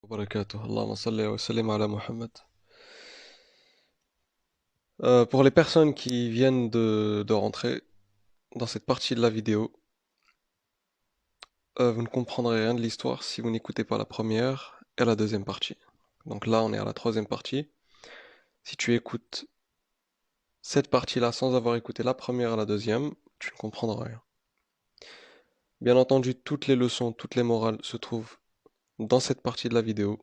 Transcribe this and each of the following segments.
Barakatuh. Allahumma salli wa sallim ala Muhammad. Pour les personnes qui viennent de rentrer dans cette partie de la vidéo, vous ne comprendrez rien de l'histoire si vous n'écoutez pas la première et la deuxième partie. Donc là, on est à la troisième partie. Si tu écoutes cette partie-là sans avoir écouté la première et la deuxième, tu ne comprendras rien. Bien entendu, toutes les leçons, toutes les morales se trouvent dans cette partie de la vidéo.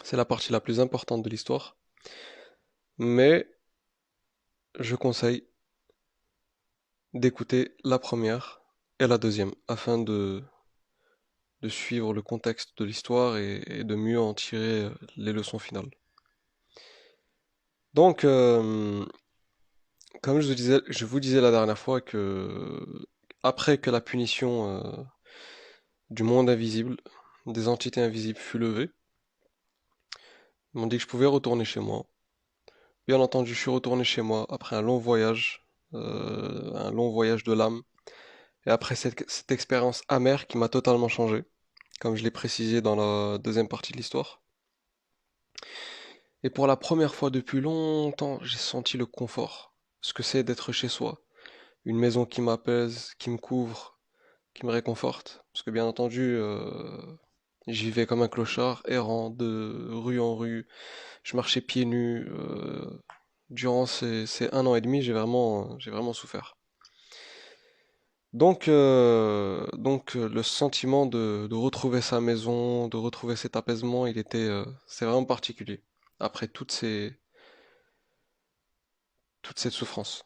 C'est la partie la plus importante de l'histoire. Mais je conseille d'écouter la première et la deuxième afin de suivre le contexte de l'histoire et de mieux en tirer les leçons finales. Donc, comme je vous disais la dernière fois que après que la punition du monde invisible, des entités invisibles fut levée, ils m'ont dit que je pouvais retourner chez moi. Bien entendu, je suis retourné chez moi après un long voyage de l'âme, et après cette expérience amère qui m'a totalement changé, comme je l'ai précisé dans la deuxième partie de l'histoire. Et pour la première fois depuis longtemps, j'ai senti le confort, ce que c'est d'être chez soi. Une maison qui m'apaise, qui me couvre, qui me réconforte. Parce que bien entendu, j'y vivais comme un clochard, errant de rue en rue. Je marchais pieds nus. Durant ces 1 an et demi, j'ai vraiment souffert. Donc, le sentiment de retrouver sa maison, de retrouver cet apaisement, c'est vraiment particulier. Après toute cette souffrance.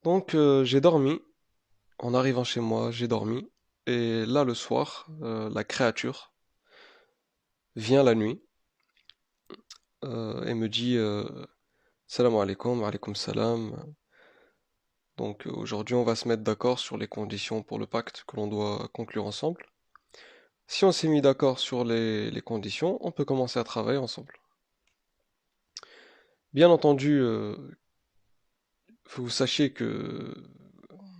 Donc j'ai dormi, en arrivant chez moi, j'ai dormi, et là le soir, la créature vient la nuit et me dit Salam alaikum, alaikum salam. Donc aujourd'hui on va se mettre d'accord sur les conditions pour le pacte que l'on doit conclure ensemble. Si on s'est mis d'accord sur les conditions, on peut commencer à travailler ensemble. Bien entendu, faut que vous sachiez que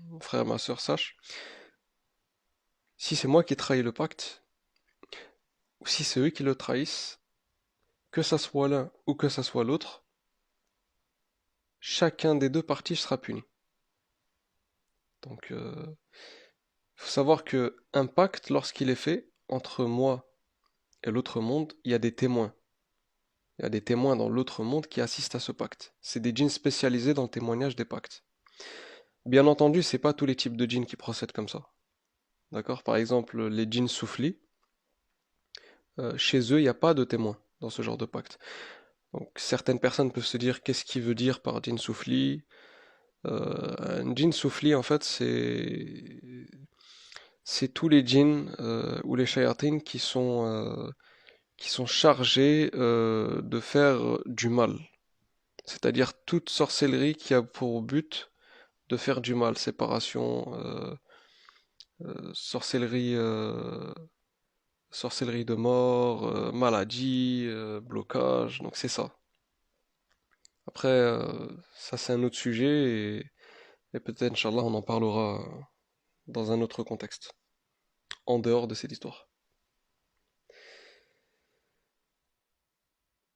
mon frère et ma soeur sachent, si c'est moi qui trahis le pacte, ou si c'est eux qui le trahissent, que ça soit l'un ou que ça soit l'autre, chacun des deux parties sera puni. Donc, faut savoir que un pacte, lorsqu'il est fait entre moi et l'autre monde, il y a des témoins. Il y a des témoins dans l'autre monde qui assistent à ce pacte. C'est des djinns spécialisés dans le témoignage des pactes. Bien entendu, c'est pas tous les types de djinns qui procèdent comme ça. D'accord? Par exemple, les djinns souflis, chez eux, il n'y a pas de témoins dans ce genre de pacte. Donc, certaines personnes peuvent se dire qu'est-ce qu'il veut dire par djinn soufli? Un djinn soufli, en fait, c'est tous les djinns ou les shayatines qui sont chargés de faire du mal. C'est-à-dire toute sorcellerie qui a pour but de faire du mal, séparation, sorcellerie, sorcellerie de mort, maladie, blocage, donc c'est ça. Après, ça c'est un autre sujet et peut-être, Inch'Allah, on en parlera dans un autre contexte, en dehors de cette histoire.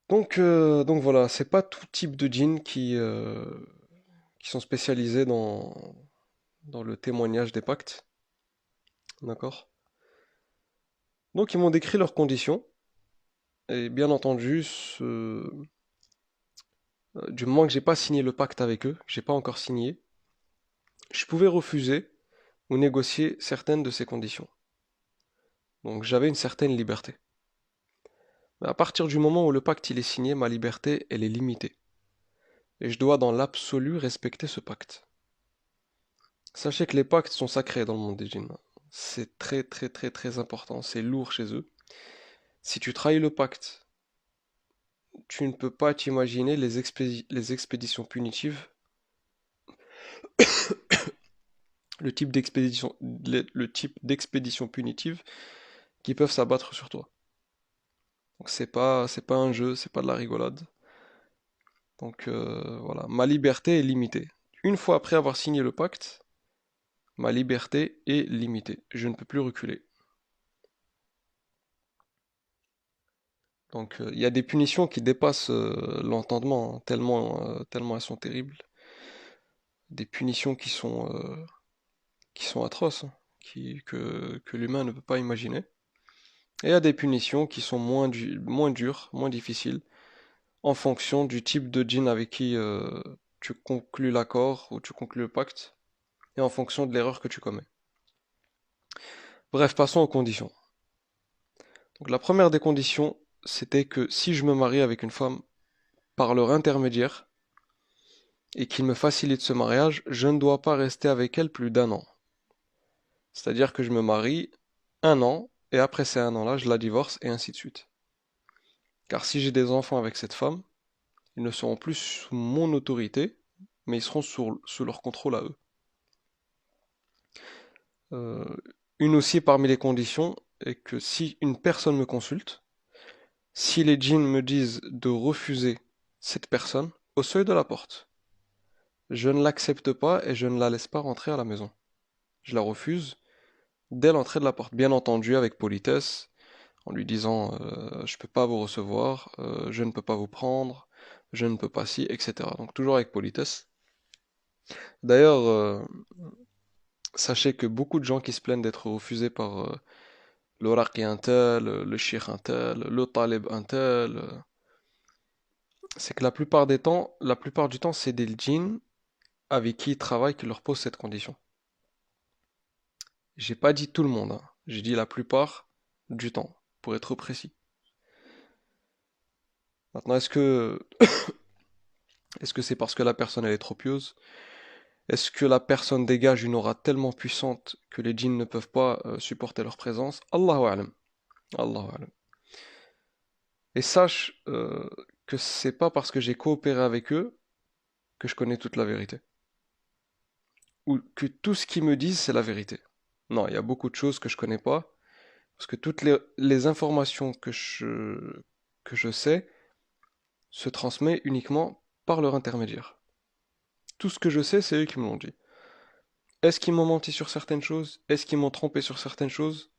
Donc voilà, c'est pas tout type de djinns qui sont spécialisés dans le témoignage des pactes, d'accord? Donc ils m'ont décrit leurs conditions, et bien entendu, du moment que j'ai pas signé le pacte avec eux, que j'ai pas encore signé, je pouvais refuser ou négocier certaines de ces conditions. Donc j'avais une certaine liberté. Mais à partir du moment où le pacte il est signé, ma liberté elle est limitée. Et je dois dans l'absolu respecter ce pacte. Sachez que les pactes sont sacrés dans le monde des djinns. C'est très très très très important, c'est lourd chez eux. Si tu trahis le pacte, tu ne peux pas t'imaginer les expéditions punitives, le type d'expédition punitive qui peuvent s'abattre sur toi. Donc c'est pas un jeu, c'est pas de la rigolade. Donc voilà, ma liberté est limitée. Une fois après avoir signé le pacte, ma liberté est limitée. Je ne peux plus reculer. Donc il y a des punitions qui dépassent l'entendement, hein, tellement elles sont terribles. Des punitions qui sont atroces, hein, que l'humain ne peut pas imaginer. Et il y a des punitions qui sont moins dures, moins difficiles, en fonction du type de djinn avec qui tu conclus l'accord ou tu conclus le pacte, et en fonction de l'erreur que tu commets. Bref, passons aux conditions. Donc la première des conditions, c'était que si je me marie avec une femme par leur intermédiaire, et qu'il me facilite ce mariage, je ne dois pas rester avec elle plus d'1 an. C'est-à-dire que je me marie 1 an, et après ces 1 an-là, je la divorce, et ainsi de suite. Car si j'ai des enfants avec cette femme, ils ne seront plus sous mon autorité, mais ils seront sous leur contrôle à eux. Euh, une aussi parmi les conditions est que si une personne me consulte, si les djinns me disent de refuser cette personne au seuil de la porte, je ne l'accepte pas et je ne la laisse pas rentrer à la maison. Je la refuse dès l'entrée de la porte, bien entendu avec politesse, en lui disant je peux pas vous recevoir, je ne peux pas vous prendre, je ne peux pas si, etc. Donc toujours avec politesse. D'ailleurs, sachez que beaucoup de gens qui se plaignent d'être refusés par le raqi un tel, le sheikh un tel, le talib un tel, c'est que la plupart du temps, c'est des djinns avec qui ils travaillent qui leur posent cette condition. J'ai pas dit tout le monde, hein. J'ai dit la plupart du temps, pour être précis. Maintenant, est-ce que c'est parce que la personne elle est trop pieuse? Est-ce que la personne dégage une aura tellement puissante que les djinns ne peuvent pas supporter leur présence? Allahu a'lam. Allahu a'lam. Et sache que c'est pas parce que j'ai coopéré avec eux que je connais toute la vérité. Ou que tout ce qu'ils me disent c'est la vérité. Non, il y a beaucoup de choses que je connais pas, parce que toutes les informations que je sais se transmettent uniquement par leur intermédiaire. Tout ce que je sais, c'est eux qui me l'ont dit. Est-ce qu'ils m'ont menti sur certaines choses? Est-ce qu'ils m'ont trompé sur certaines choses?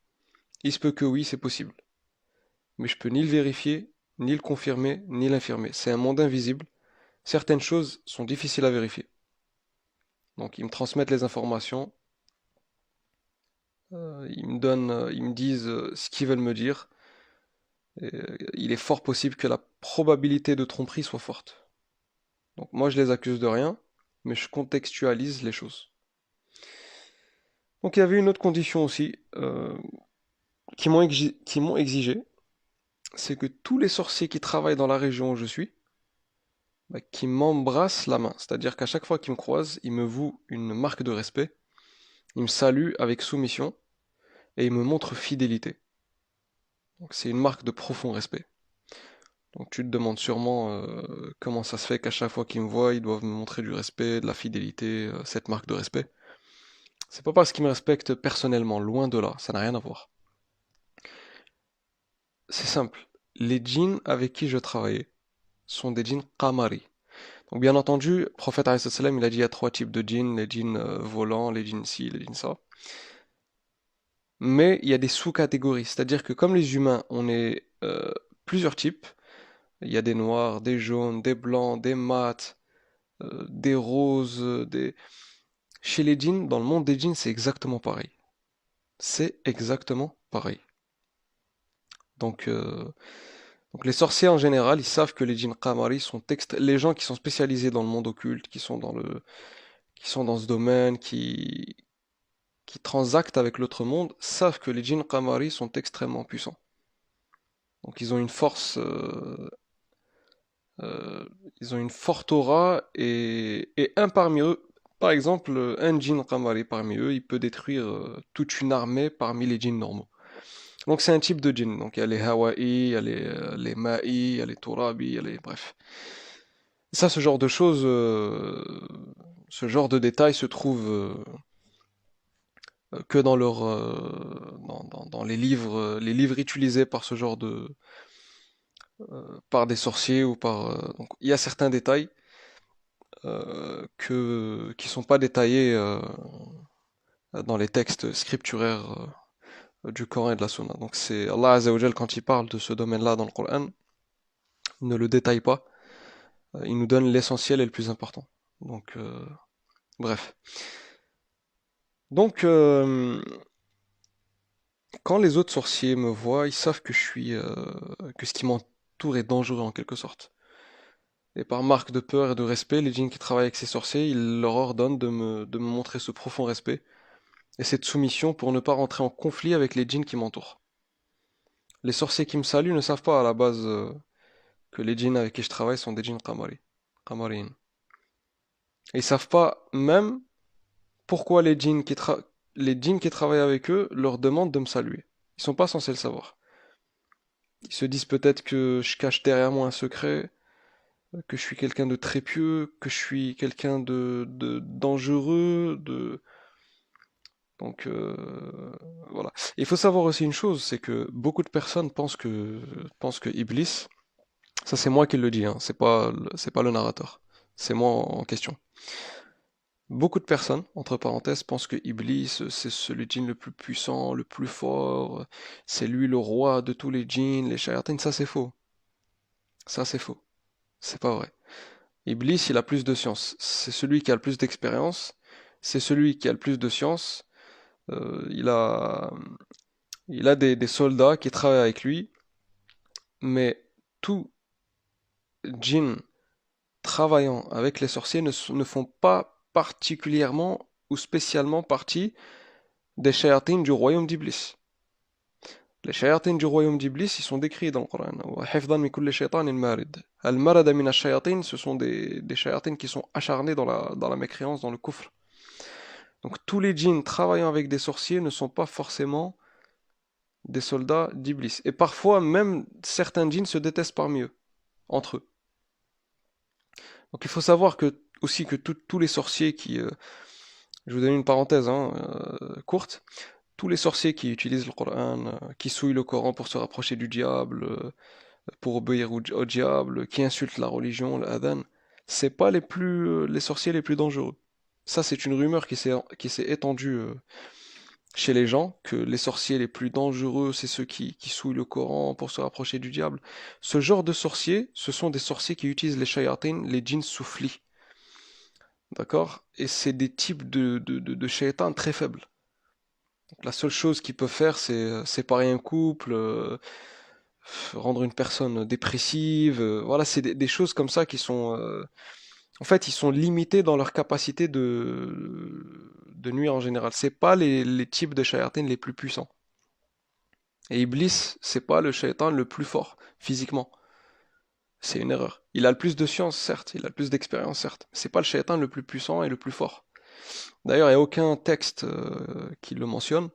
Il se peut que oui, c'est possible. Mais je peux ni le vérifier, ni le confirmer, ni l'infirmer. C'est un monde invisible. Certaines choses sont difficiles à vérifier. Donc ils me transmettent les informations, ils me disent ce qu'ils veulent me dire. Et, il est fort possible que la probabilité de tromperie soit forte. Donc moi je les accuse de rien, mais je contextualise les choses. Donc il y avait une autre condition aussi qui m'ont exigé, c'est que tous les sorciers qui travaillent dans la région où je suis, bah, qui m'embrassent la main. C'est-à-dire qu'à chaque fois qu'ils me croisent, ils me vouent une marque de respect, ils me saluent avec soumission et ils me montrent fidélité. Donc c'est une marque de profond respect. Donc tu te demandes sûrement comment ça se fait qu'à chaque fois qu'ils me voient, ils doivent me montrer du respect, de la fidélité, cette marque de respect. C'est pas parce qu'ils me respectent personnellement, loin de là, ça n'a rien à voir. C'est simple. Les djinns avec qui je travaillais sont des djinns qamari. Donc bien entendu, le prophète alayhi salam, il a dit il y a 3 types de djinns, les djinns volants, les djinns ci, les djinns ça. Mais il y a des sous-catégories, c'est-à-dire que comme les humains, on est plusieurs types, il y a des noirs, des jaunes, des blancs, des mats, des roses, des... Chez les djinns, dans le monde des djinns, c'est exactement pareil. C'est exactement pareil. Donc, euh, donc les sorciers en général, ils savent que les djinns qamari sont les gens qui sont spécialisés dans le monde occulte, qui sont dans ce domaine, qui transactent avec l'autre monde, savent que les djinns qamari sont extrêmement puissants. Donc euh, ils ont une forte aura et un parmi eux, par exemple, un djinn qamari parmi eux, il peut détruire toute une armée parmi les djinns normaux. Donc c'est un type de djinn. Donc il y a les hawaii, il y a les ma'i, il y a les turabi, il y a les... Bref. Ça, ce genre de choses, ce genre de détails se trouve que dans dans les livres utilisés par ce genre par des sorciers ou par... donc il y a certains détails qui sont pas détaillés dans les textes scripturaires du Coran et de la Sunna. Donc c'est Allah Azza wa Jal quand il parle de ce domaine-là dans le Coran, Il ne le détaille pas. Il nous donne l'essentiel et le plus important. Donc, bref. Donc, quand les autres sorciers me voient, ils savent que que ce qui m'entoure est dangereux en quelque sorte. Et par marque de peur et de respect, les djinns qui travaillent avec ces sorciers, ils leur ordonnent de me montrer ce profond respect et cette soumission pour ne pas rentrer en conflit avec les djinns qui m'entourent. Les sorciers qui me saluent ne savent pas à la base que les djinns avec qui je travaille sont des djinns qamariyin. Et ils savent pas même pourquoi les djinns qui travaillent avec eux leur demandent de me saluer. Ils sont pas censés le savoir. Ils se disent peut-être que je cache derrière moi un secret, que je suis quelqu'un de très pieux, que je suis quelqu'un de dangereux, donc voilà. Et il faut savoir aussi une chose, c'est que beaucoup de personnes pensent que Iblis, ça c'est moi qui le dis, hein, c'est pas le narrateur, c'est moi en question. Beaucoup de personnes, entre parenthèses, pensent que Iblis, c'est le djinn le plus puissant, le plus fort, c'est lui le roi de tous les djinns, les shayatins, ça c'est faux. Ça c'est faux. C'est pas vrai. Iblis, il a plus de science. C'est celui qui a le plus d'expérience, c'est celui qui a le plus de science. Il a, il a des soldats qui travaillent avec lui, mais tout djinn travaillant avec les sorciers ne font pas particulièrement ou spécialement partie des shayatins du royaume d'Iblis. Les shayatins du royaume d'Iblis, ils sont décrits dans le Coran. وَحِفْظًا مِنْ كُلِّ شَيْطَانٍ مَارِدٍ. Al-marada min ash-shayatin, ce sont des shayatins qui sont acharnés dans la mécréance, dans le kufr. Donc tous les djinns travaillant avec des sorciers ne sont pas forcément des soldats d'Iblis. Et parfois même certains djinns se détestent parmi eux, entre eux. Donc il faut savoir que aussi que tous les sorciers je vous donne une parenthèse hein, courte, tous les sorciers qui utilisent le Coran, qui souillent le Coran pour se rapprocher du diable, pour obéir au diable, qui insultent la religion, l'adhan, c'est pas les sorciers les plus dangereux. Ça, c'est une rumeur qui s'est étendue chez les gens, que les sorciers les plus dangereux, c'est ceux qui souillent le Coran pour se rapprocher du diable. Ce genre de sorciers, ce sont des sorciers qui utilisent les shayatins, les djinns souflis. D'accord? Et c'est des types de shaytans très faibles. Donc, la seule chose qu'ils peuvent faire, c'est séparer un couple, rendre une personne dépressive. Voilà, c'est des choses comme ça qui sont... en fait, ils sont limités dans leur capacité de nuire en général. C'est pas les types de shayatins les plus puissants. Et Iblis, c'est pas le shaytan le plus fort, physiquement. C'est une erreur. Il a le plus de science, certes, il a le plus d'expérience, certes. Mais c'est pas le shaytan le plus puissant et le plus fort. D'ailleurs, il n'y a aucun texte qui le mentionne.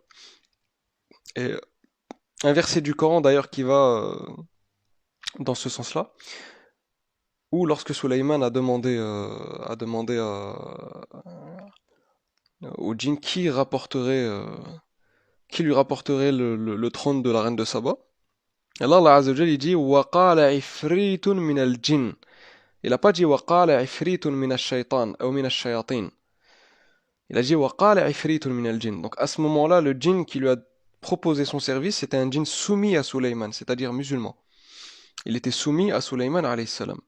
Et un verset du Coran, d'ailleurs, qui va dans ce sens-là, où lorsque Suleyman a demandé au djinn qui lui rapporterait le trône de la reine de Saba. Et là, Allah Azza wa Jalla, il dit وَقَالَ عِفْرِيتٌ مِنَ الْجِنِّ. Il n'a pas dit وَقَالَ عِفْرِيتٌ مِنَ الشَّيْطَانِ ou مِنَ الشَّيَاطِينِ. Il a dit وَقَالَ عِفْرِيتٌ مِنَ الْجِنِّ. Donc à ce moment-là, le djinn qui lui a proposé son service, c'était un djinn soumis à Suleyman, c'est-à-dire musulman. Il était soumis à Suleyman alayhi salam.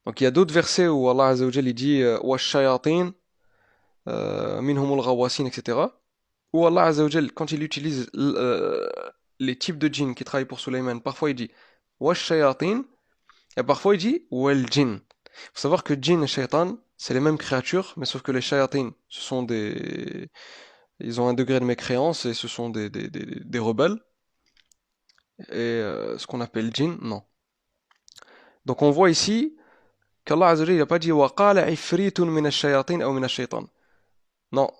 Donc il y a d'autres versets où Allah Azza wa Jalla il dit وَالشَّيَاطِينَ minhumul ghawasin, etc. Où Allah Azza wa Jal, quand il utilise les types de djinns qui travaillent pour Suleyman, parfois il dit wash shayatin et parfois il dit wal djinn. Il faut savoir que djinn et shaytan, c'est les mêmes créatures, mais sauf que les shayatin, ils ont un degré de mécréance et ce sont des rebelles. Et ce qu'on appelle djinn, non. Donc on voit ici qu'Allah Azza wa Jal n'a pas dit waqala ifritun min ash-shayatin ou min ash-shaytan. Non,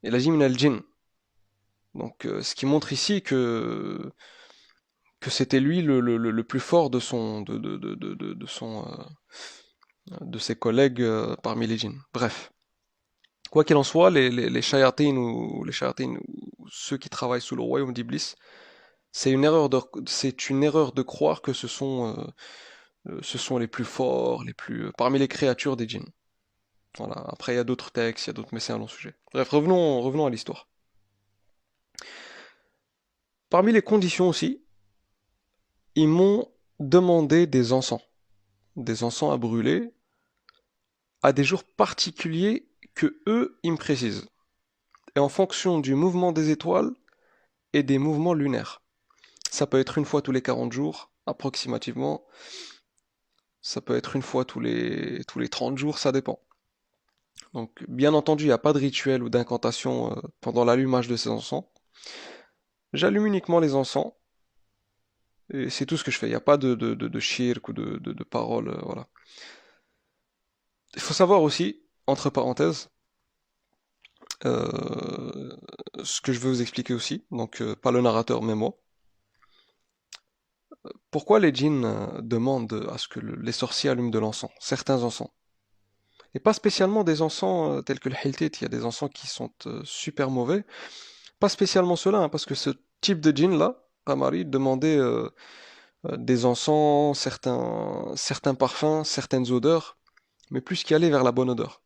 il a dit min al-djinn. Donc, ce qui montre ici que c'était lui le plus fort de ses collègues parmi les djinns. Bref. Quoi qu'il en soit, les shayatins ou ceux qui travaillent sous le royaume d'Iblis, c'est une erreur de croire que ce sont les plus forts, parmi les créatures des djinns. Voilà. Après, il y a d'autres textes, il y a d'autres, mais c'est un long sujet. Bref, revenons à l'histoire. Parmi les conditions aussi, ils m'ont demander des encens à brûler, à des jours particuliers que eux, ils me précisent. Et en fonction du mouvement des étoiles et des mouvements lunaires. Ça peut être une fois tous les 40 jours, approximativement. Ça peut être une fois tous les 30 jours, ça dépend. Donc, bien entendu, il n'y a pas de rituel ou d'incantation pendant l'allumage de ces encens. J'allume uniquement les encens et c'est tout ce que je fais. Il n'y a pas de shirk ou de paroles, voilà. Il faut savoir aussi, entre parenthèses, euh, ce que je veux vous expliquer aussi, donc pas le narrateur mais moi. Pourquoi les djinns demandent à ce que les sorciers allument de l'encens, certains encens? Et pas spécialement des encens tels que le hiltit, il y a des encens qui sont super mauvais. Pas spécialement cela, hein, parce que ce type de djinn là, Qamari, demandait des encens, certains parfums, certaines odeurs, mais plus qui allaient vers la bonne odeur.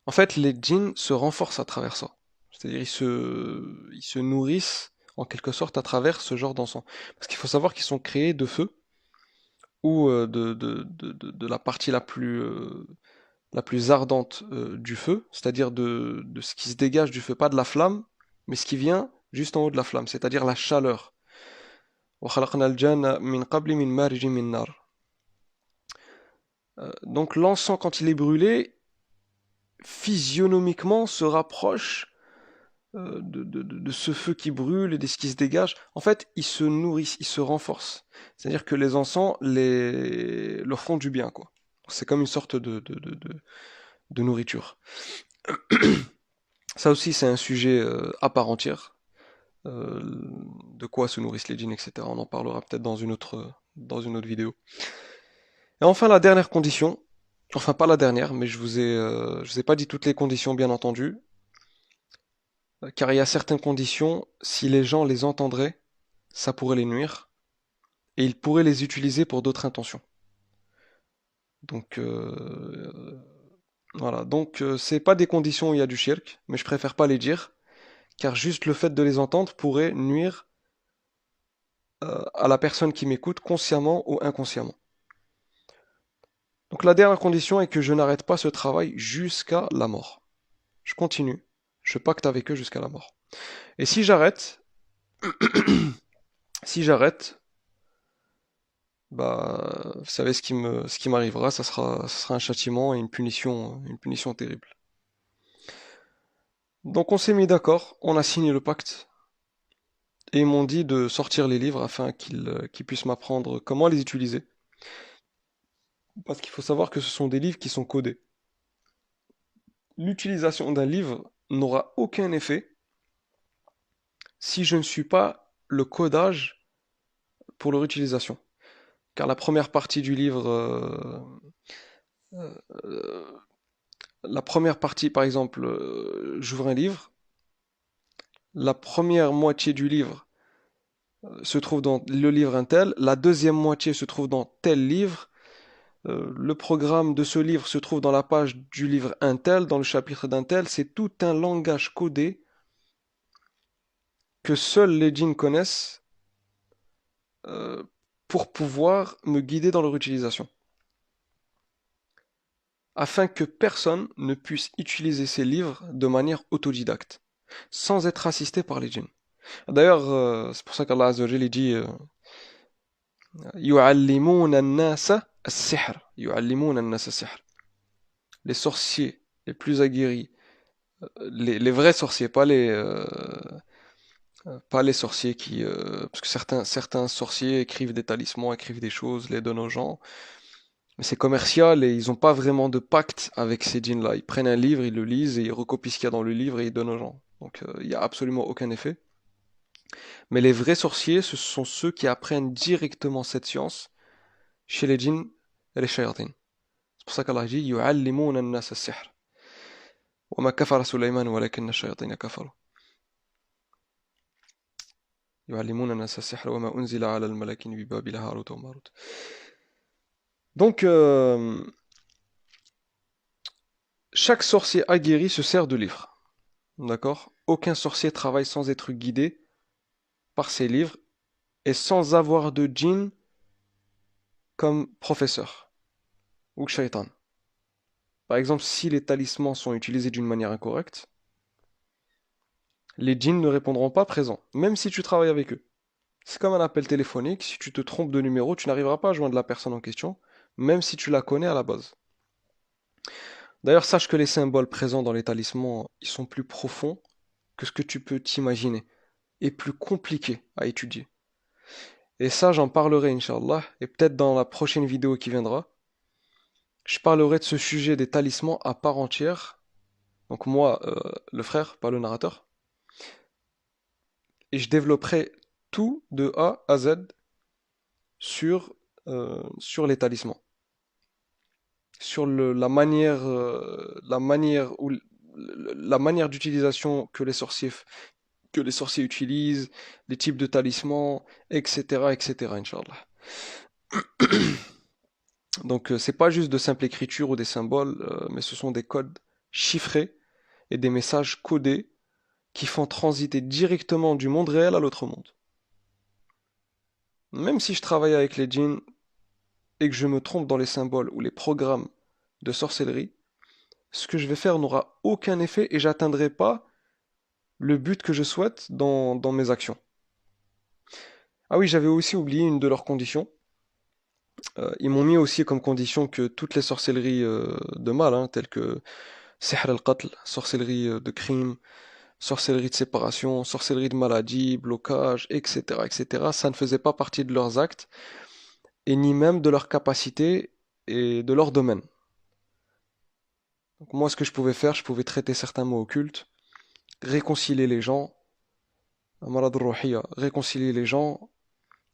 En fait, les djinns se renforcent à travers ça. C'est-à-dire ils se nourrissent en quelque sorte à travers ce genre d'encens. Parce qu'il faut savoir qu'ils sont créés de feu ou de la partie la plus ardente du feu, c'est-à-dire de ce qui se dégage du feu, pas de la flamme, mais ce qui vient juste en haut de la flamme, c'est-à-dire la chaleur. وَخَلَقْنَا الْجَنَّ مِنْ قَبْلِ مِنْ مَارِجٍ مِنْ نَارٍ. Donc l'encens, quand il est brûlé, physionomiquement se rapproche de ce feu qui brûle et de ce qui se dégage. En fait, ils se nourrissent, ils se renforcent. C'est-à-dire que les encens leur font du bien, quoi. C'est comme une sorte de nourriture. Ça aussi, c'est un sujet à part entière. De quoi se nourrissent les djinns, etc. On en parlera peut-être dans une autre vidéo. Et enfin, la dernière condition, enfin pas la dernière, mais je vous ai pas dit toutes les conditions, bien entendu, car il y a certaines conditions, si les gens les entendraient, ça pourrait les nuire, et ils pourraient les utiliser pour d'autres intentions. Donc voilà, donc c'est pas des conditions où il y a du shirk, mais je préfère pas les dire, car juste le fait de les entendre pourrait nuire à la personne qui m'écoute, consciemment ou inconsciemment. Donc la dernière condition est que je n'arrête pas ce travail jusqu'à la mort. Je continue, je pacte avec eux jusqu'à la mort. Et si j'arrête, si j'arrête, bah, vous savez ce qui m'arrivera, ça sera un châtiment et une punition terrible. Donc on s'est mis d'accord, on a signé le pacte, et ils m'ont dit de sortir les livres afin qu'ils puissent m'apprendre comment les utiliser. Parce qu'il faut savoir que ce sont des livres qui sont codés. L'utilisation d'un livre n'aura aucun effet si je ne suis pas le codage pour leur utilisation. Car la première partie du livre, euh, la première partie, par exemple, j'ouvre un livre, la première moitié du livre se trouve dans le livre un tel, la deuxième moitié se trouve dans tel livre, le programme de ce livre se trouve dans la page du livre un tel, dans le chapitre d'un tel, c'est tout un langage codé que seuls les djinns connaissent euh, pour pouvoir me guider dans leur utilisation, afin que personne ne puisse utiliser ces livres de manière autodidacte, sans être assisté par les djinns. D'ailleurs, c'est pour ça qu'Allah Azza wa Jalla dit يُعَلِّمُونَ النَّاسَ السِّحْرَ يُعَلِّمُونَ النَّاسَ السِّحْرَ. Les sorciers les plus aguerris, les vrais sorciers, pas les sorciers qui... parce que certains sorciers écrivent des talismans, écrivent des choses, les donnent aux gens, mais c'est commercial et ils n'ont pas vraiment de pacte avec ces djinns-là. Ils prennent un livre, ils le lisent et ils recopient ce qu'il y a dans le livre et ils donnent aux gens. Donc il n'y a absolument aucun effet. Mais les vrais sorciers, ce sont ceux qui apprennent directement cette science chez les djinns et les shayatin. C'est pour ça qu'Allah dit يُعَلِّمُونَ النَّاسَ السِّحْرَ وَمَا كَفَرَ سُلَيْمَانُ وَلَكِنَّ الشَّيَاطِينَ كَفَرُوا يُعَلِّمُونَ النَّاسَ السِّحْرَ وَمَا أُنزِلَ عَلَى الْمَلَكَيْنِ بِبَابِلَ هَارُوتَ وَمَارُوتَ. Donc, chaque sorcier aguerri se sert de livres. D'accord? Aucun sorcier travaille sans être guidé par ces livres et sans avoir de djinn comme professeur ou shaitan. Par exemple, si les talismans sont utilisés d'une manière incorrecte, les djinns ne répondront pas présents, même si tu travailles avec eux. C'est comme un appel téléphonique, si tu te trompes de numéro, tu n'arriveras pas à joindre la personne en question, même si tu la connais à la base. D'ailleurs, sache que les symboles présents dans les talismans, ils sont plus profonds que ce que tu peux t'imaginer, et plus compliqués à étudier. Et ça, j'en parlerai, Inch'Allah, et peut-être dans la prochaine vidéo qui viendra, je parlerai de ce sujet des talismans à part entière. Donc moi, le frère, pas le narrateur, et je développerai tout de A à Z sur les talismans, sur la manière d'utilisation que les sorciers utilisent, les types de talismans, etc., etc., Inch'Allah. Donc c'est pas juste de simple écriture ou des symboles, mais ce sont des codes chiffrés et des messages codés qui font transiter directement du monde réel à l'autre monde. Même si je travaille avec les djinns et que je me trompe dans les symboles ou les programmes de sorcellerie, ce que je vais faire n'aura aucun effet et j'atteindrai pas le but que je souhaite dans mes actions. Ah oui, j'avais aussi oublié une de leurs conditions. Ils m'ont mis aussi comme condition que toutes les sorcelleries de mal, hein, telles que Sihr al-Qatl, sorcellerie de crime, sorcellerie de séparation, sorcellerie de maladie, blocage, etc., etc., ça ne faisait pas partie de leurs actes et ni même de leurs capacités et de leur domaine. Donc moi, ce que je pouvais faire, je pouvais traiter certains mots occultes, réconcilier les gens, réconcilier les gens,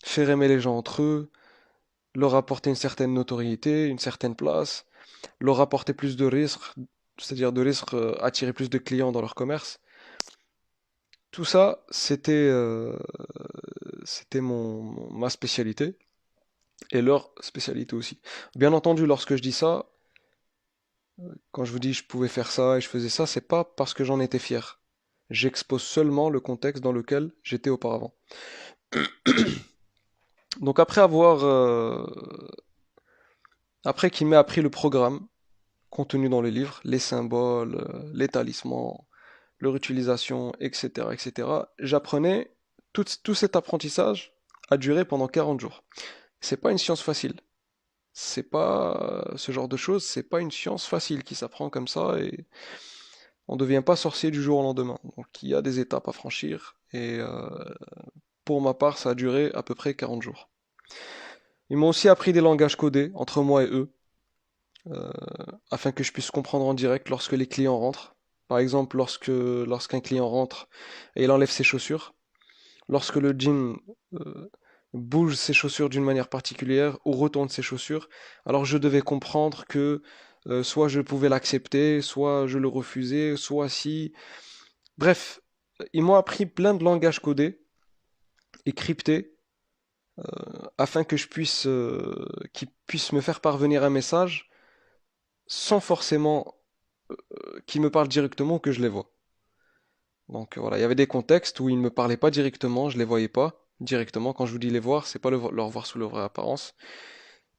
faire aimer les gens entre eux, leur apporter une certaine notoriété, une certaine place, leur apporter plus de risques, c'est-à-dire de risques, attirer plus de clients dans leur commerce. Tout ça, c'était ma spécialité et leur spécialité aussi. Bien entendu, lorsque je dis ça, quand je vous dis je pouvais faire ça et je faisais ça, c'est pas parce que j'en étais fier. J'expose seulement le contexte dans lequel j'étais auparavant. Donc après qu'il m'ait appris le programme contenu dans le livre, les symboles, les talismans, leur utilisation, etc., etc., j'apprenais tout cet apprentissage a duré pendant 40 jours. C'est pas une science facile. C'est pas ce genre de choses, c'est pas une science facile qui s'apprend comme ça et on ne devient pas sorcier du jour au lendemain. Donc il y a des étapes à franchir et pour ma part, ça a duré à peu près 40 jours. Ils m'ont aussi appris des langages codés entre moi et eux, euh, afin que je puisse comprendre en direct lorsque les clients rentrent. Par exemple, lorsqu'un client rentre et il enlève ses chaussures, lorsque le djinn bouge ses chaussures d'une manière particulière ou retourne ses chaussures, alors je devais comprendre que soit je pouvais l'accepter, soit je le refusais, soit si... Bref, ils m'ont appris plein de langages codés et cryptés afin que qu'ils puissent me faire parvenir un message sans forcément qu'ils me parlent directement ou que je les vois. Donc voilà, il y avait des contextes où ils ne me parlaient pas directement, je les voyais pas directement. Quand je vous dis les voir, c'est pas leur voir sous leur vraie apparence,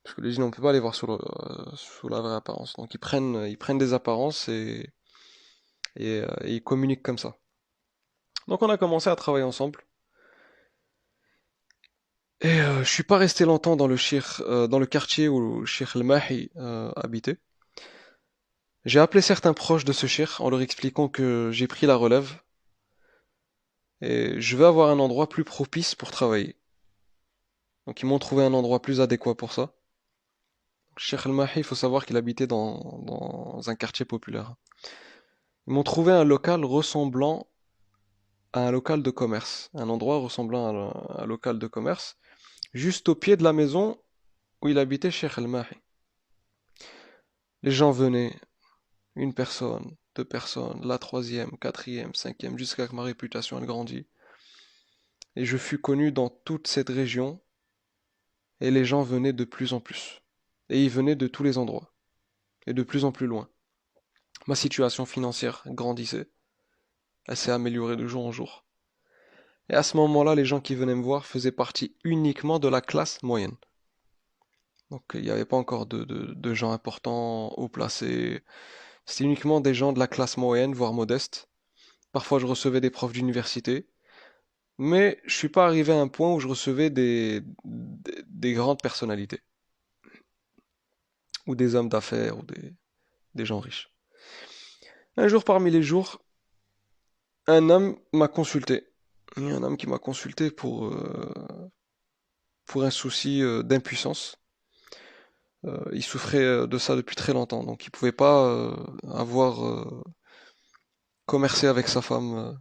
parce que les djinns on peut pas les voir sous la vraie apparence. Donc ils prennent des apparences et ils communiquent comme ça. Donc on a commencé à travailler ensemble. Et je suis pas resté longtemps dans le quartier où Sheikh El-Mahi habitait. J'ai appelé certains proches de ce cheikh en leur expliquant que j'ai pris la relève et je veux avoir un endroit plus propice pour travailler. Donc ils m'ont trouvé un endroit plus adéquat pour ça. Cheikh El-Mahi, il faut savoir qu'il habitait dans un quartier populaire. Ils m'ont trouvé un local ressemblant à un local de commerce, un endroit ressemblant à un local de commerce, juste au pied de la maison où il habitait Cheikh El-Mahi. Les gens venaient, une personne, deux personnes, la troisième, quatrième, cinquième, jusqu'à ce que ma réputation elle grandit. Et je fus connu dans toute cette région, et les gens venaient de plus en plus. Et ils venaient de tous les endroits, et de plus en plus loin. Ma situation financière grandissait, elle s'est améliorée de jour en jour. Et à ce moment-là, les gens qui venaient me voir faisaient partie uniquement de la classe moyenne. Donc il n'y avait pas encore de gens importants, haut placés. C'était uniquement des gens de la classe moyenne, voire modeste. Parfois je recevais des profs d'université. Mais je suis pas arrivé à un point où je recevais des grandes personnalités, ou des hommes d'affaires, ou des gens riches. Un jour parmi les jours, un homme m'a consulté. Il y a un homme qui m'a consulté pour un souci d'impuissance. Il souffrait de ça depuis très longtemps, donc il pouvait pas avoir commercé avec sa femme.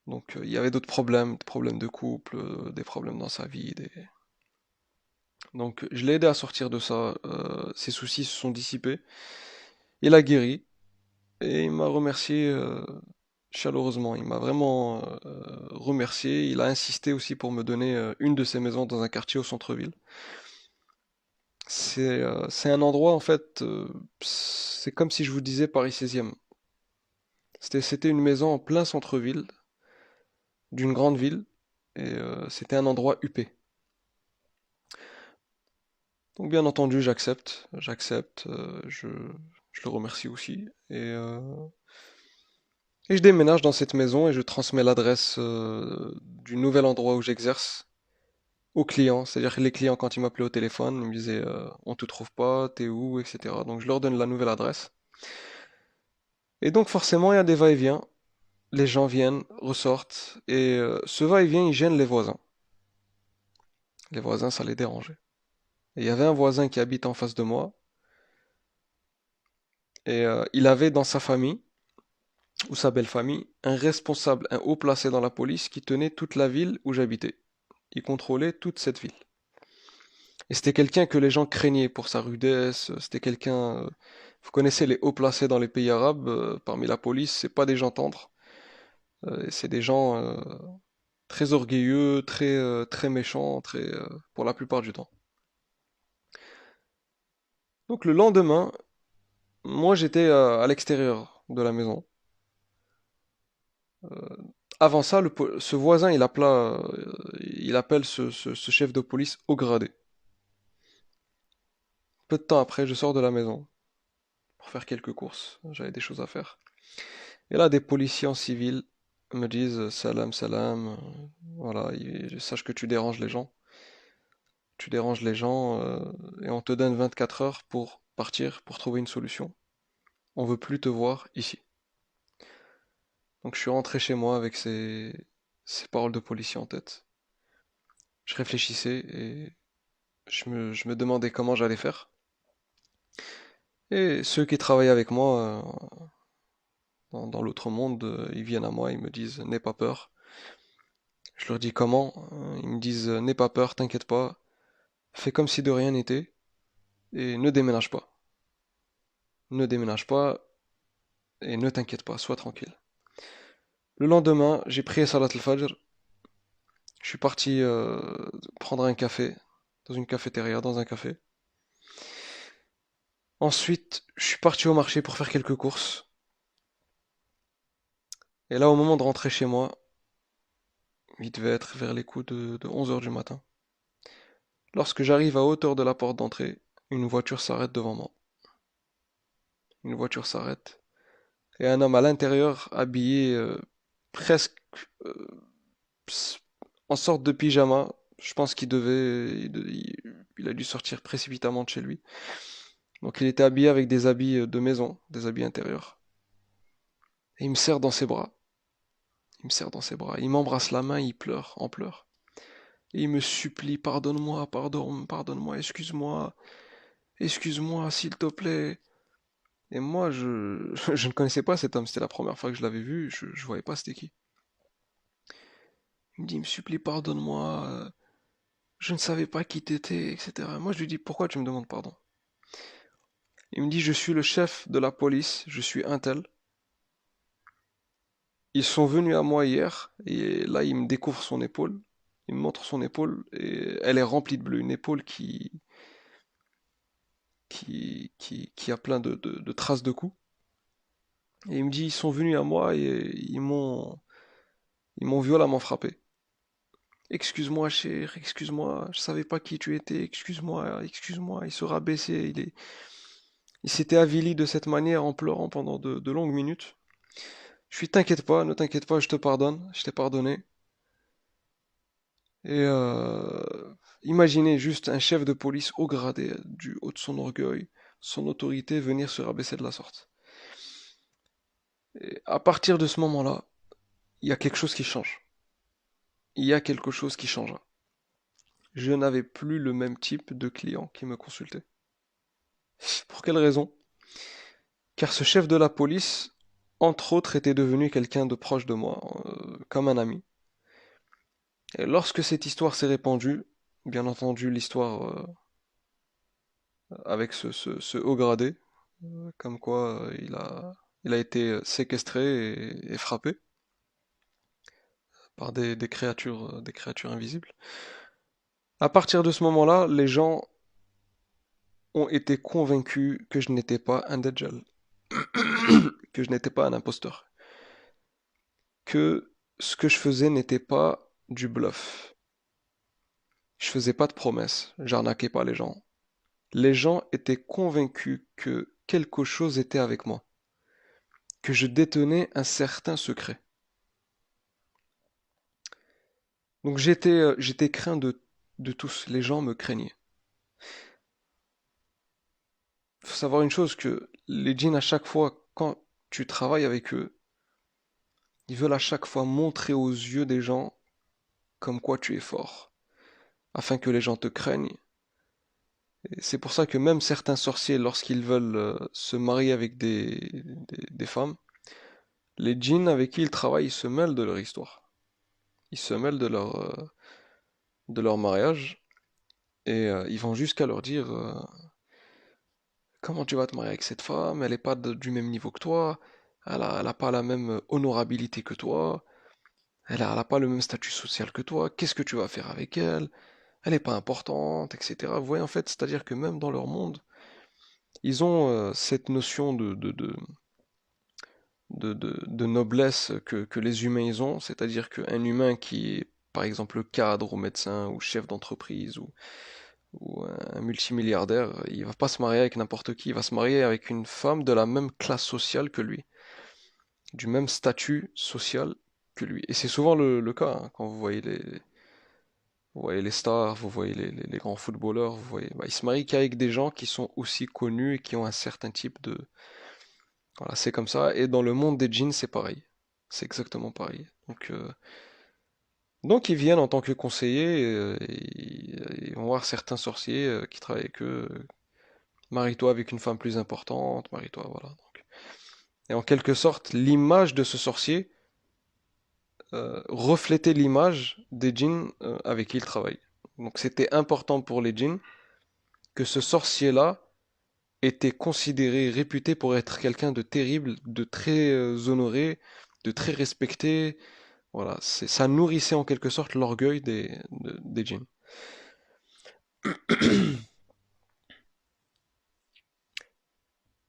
Donc il y avait d'autres problèmes, des problèmes de couple, des problèmes dans sa vie. Donc je l'ai aidé à sortir de ça. Ses soucis se sont dissipés. Il a guéri et il m'a remercié chaleureusement. Il m'a vraiment remercié. Il a insisté aussi pour me donner une de ses maisons dans un quartier au centre-ville. C'est un endroit en fait, c'est comme si je vous disais Paris 16e. C'était une maison en plein centre-ville d'une grande ville et c'était un endroit huppé. Donc bien entendu, j'accepte, je le remercie aussi et je déménage dans cette maison et je transmets l'adresse du nouvel endroit où j'exerce aux clients. C'est-à-dire que les clients, quand ils m'appelaient au téléphone, ils me disaient on te trouve pas, t'es où, etc. Donc je leur donne la nouvelle adresse. Et donc forcément, il y a des va-et-vient. Les gens viennent, ressortent, et ce va-et-vient, il gêne les voisins. Les voisins, ça les dérangeait. Et il y avait un voisin qui habite en face de moi, et il avait dans sa famille, ou sa belle famille, un responsable, un haut placé dans la police qui tenait toute la ville où j'habitais. Il contrôlait toute cette ville. Et c'était quelqu'un que les gens craignaient pour sa rudesse, c'était quelqu'un... vous connaissez les hauts placés dans les pays arabes, parmi la police, c'est pas des gens tendres, c'est des gens très orgueilleux, très méchants, pour la plupart du temps. Donc le lendemain, moi j'étais à l'extérieur de la maison. Avant ça, ce voisin, il appelle ce chef de police au gradé. Peu de temps après, je sors de la maison pour faire quelques courses. J'avais des choses à faire. Et là, des policiers en civil me disent salam, salam. Voilà, sache que tu déranges les gens. Tu déranges les gens et on te donne 24 heures pour partir, pour trouver une solution. On veut plus te voir ici. Donc je suis rentré chez moi avec ces paroles de policier en tête. Je réfléchissais et je me demandais comment j'allais faire. Et ceux qui travaillaient avec moi dans l'autre monde, ils viennent à moi, ils me disent n'aie pas peur. Je leur dis comment? Ils me disent n'aie pas peur, t'inquiète pas, fais comme si de rien n'était et ne déménage pas. Ne déménage pas et ne t'inquiète pas, sois tranquille. Le lendemain, j'ai prié Salat al-Fajr. Je suis parti prendre un café dans une cafétéria, dans un café. Ensuite, je suis parti au marché pour faire quelques courses. Et là, au moment de rentrer chez moi, il devait être vers les coups de 11 heures du matin. Lorsque j'arrive à hauteur de la porte d'entrée, une voiture s'arrête devant moi. Une voiture s'arrête. Et un homme à l'intérieur, habillé presque euh, en sorte de pyjama. Je pense qu'il devait, il a dû sortir précipitamment de chez lui. Donc il était habillé avec des habits de maison, des habits intérieurs. Et il me serre dans ses bras. Il me serre dans ses bras. Il m'embrasse la main, il pleure, en pleurs. Et il me supplie, pardonne-moi, pardonne-moi, excuse-moi, excuse-moi, s'il te plaît. Et moi, je ne connaissais pas cet homme, c'était la première fois que je l'avais vu, je voyais pas c'était qui. Il me dit, il me supplie, pardonne-moi, je ne savais pas qui t'étais, etc. Moi, je lui dis, pourquoi tu me demandes pardon? Il me dit, je suis le chef de la police, je suis un tel. Ils sont venus à moi hier, et là, il me découvre son épaule. Il me montre son épaule, et elle est remplie de bleu. Une épaule qui a plein de traces de coups. Et il me dit, ils sont venus à moi et ils m'ont violemment frappé. Excuse-moi, cher, excuse-moi, je savais pas qui tu étais, excuse-moi, excuse-moi. Il se rabaissait, il s'était avili de cette manière en pleurant pendant de longues minutes. Je suis, t'inquiète pas, ne t'inquiète pas, je te pardonne, je t'ai pardonné. Et imaginez juste un chef de police haut gradé, du haut de son orgueil, son autorité, venir se rabaisser de la sorte. Et à partir de ce moment-là, il y a quelque chose qui change. Il y a quelque chose qui changea. Je n'avais plus le même type de client qui me consultait. Pour quelle raison? Car ce chef de la police, entre autres, était devenu quelqu'un de proche de moi, comme un ami. Et lorsque cette histoire s'est répandue, bien entendu l'histoire avec ce haut gradé, comme quoi il a été séquestré et frappé par des créatures invisibles. À partir de ce moment-là, les gens ont été convaincus que je n'étais pas un Dajjal, que je n'étais pas un imposteur, que ce que je faisais n'était pas du bluff. Je faisais pas de promesses, j'arnaquais pas les gens. Les gens étaient convaincus que quelque chose était avec moi, que je détenais un certain secret. Donc j'étais craint de tous, les gens me craignaient. Faut savoir une chose que les djinns à chaque fois quand tu travailles avec eux, ils veulent à chaque fois montrer aux yeux des gens comme quoi tu es fort, afin que les gens te craignent. Et c'est pour ça que même certains sorciers, lorsqu'ils veulent se marier avec des femmes, les djinns avec qui ils travaillent, ils se mêlent de leur histoire. Ils se mêlent de leur mariage et ils vont jusqu'à leur dire comment tu vas te marier avec cette femme? Elle n'est pas du même niveau que toi, elle a pas la même honorabilité que toi, elle a pas le même statut social que toi, qu'est-ce que tu vas faire avec elle? Elle n'est pas importante, etc. Vous voyez en fait, c'est-à-dire que même dans leur monde, ils ont cette notion de noblesse que les humains ils ont, c'est-à-dire qu'un humain qui est par exemple cadre ou médecin ou chef d'entreprise ou un multimilliardaire, il va pas se marier avec n'importe qui, il va se marier avec une femme de la même classe sociale que lui, du même statut social que lui. Et c'est souvent le cas, hein, quand vous voyez les stars, vous voyez les grands footballeurs, vous voyez, bah, ils se marient qu'avec des gens qui sont aussi connus et qui ont un certain type de... Voilà, c'est comme ça. Et dans le monde des djinns, c'est pareil. C'est exactement pareil. Donc ils viennent en tant que conseillers, et ils vont voir certains sorciers qui travaillent avec eux. Marie-toi avec une femme plus importante, marie-toi, voilà. Donc. Et en quelque sorte, l'image de ce sorcier reflétait l'image des djinns avec qui il travaille. Donc c'était important pour les djinns que ce sorcier-là était considéré, réputé pour être quelqu'un de terrible, de très honoré, de très respecté. Voilà, ça nourrissait en quelque sorte l'orgueil des djinns.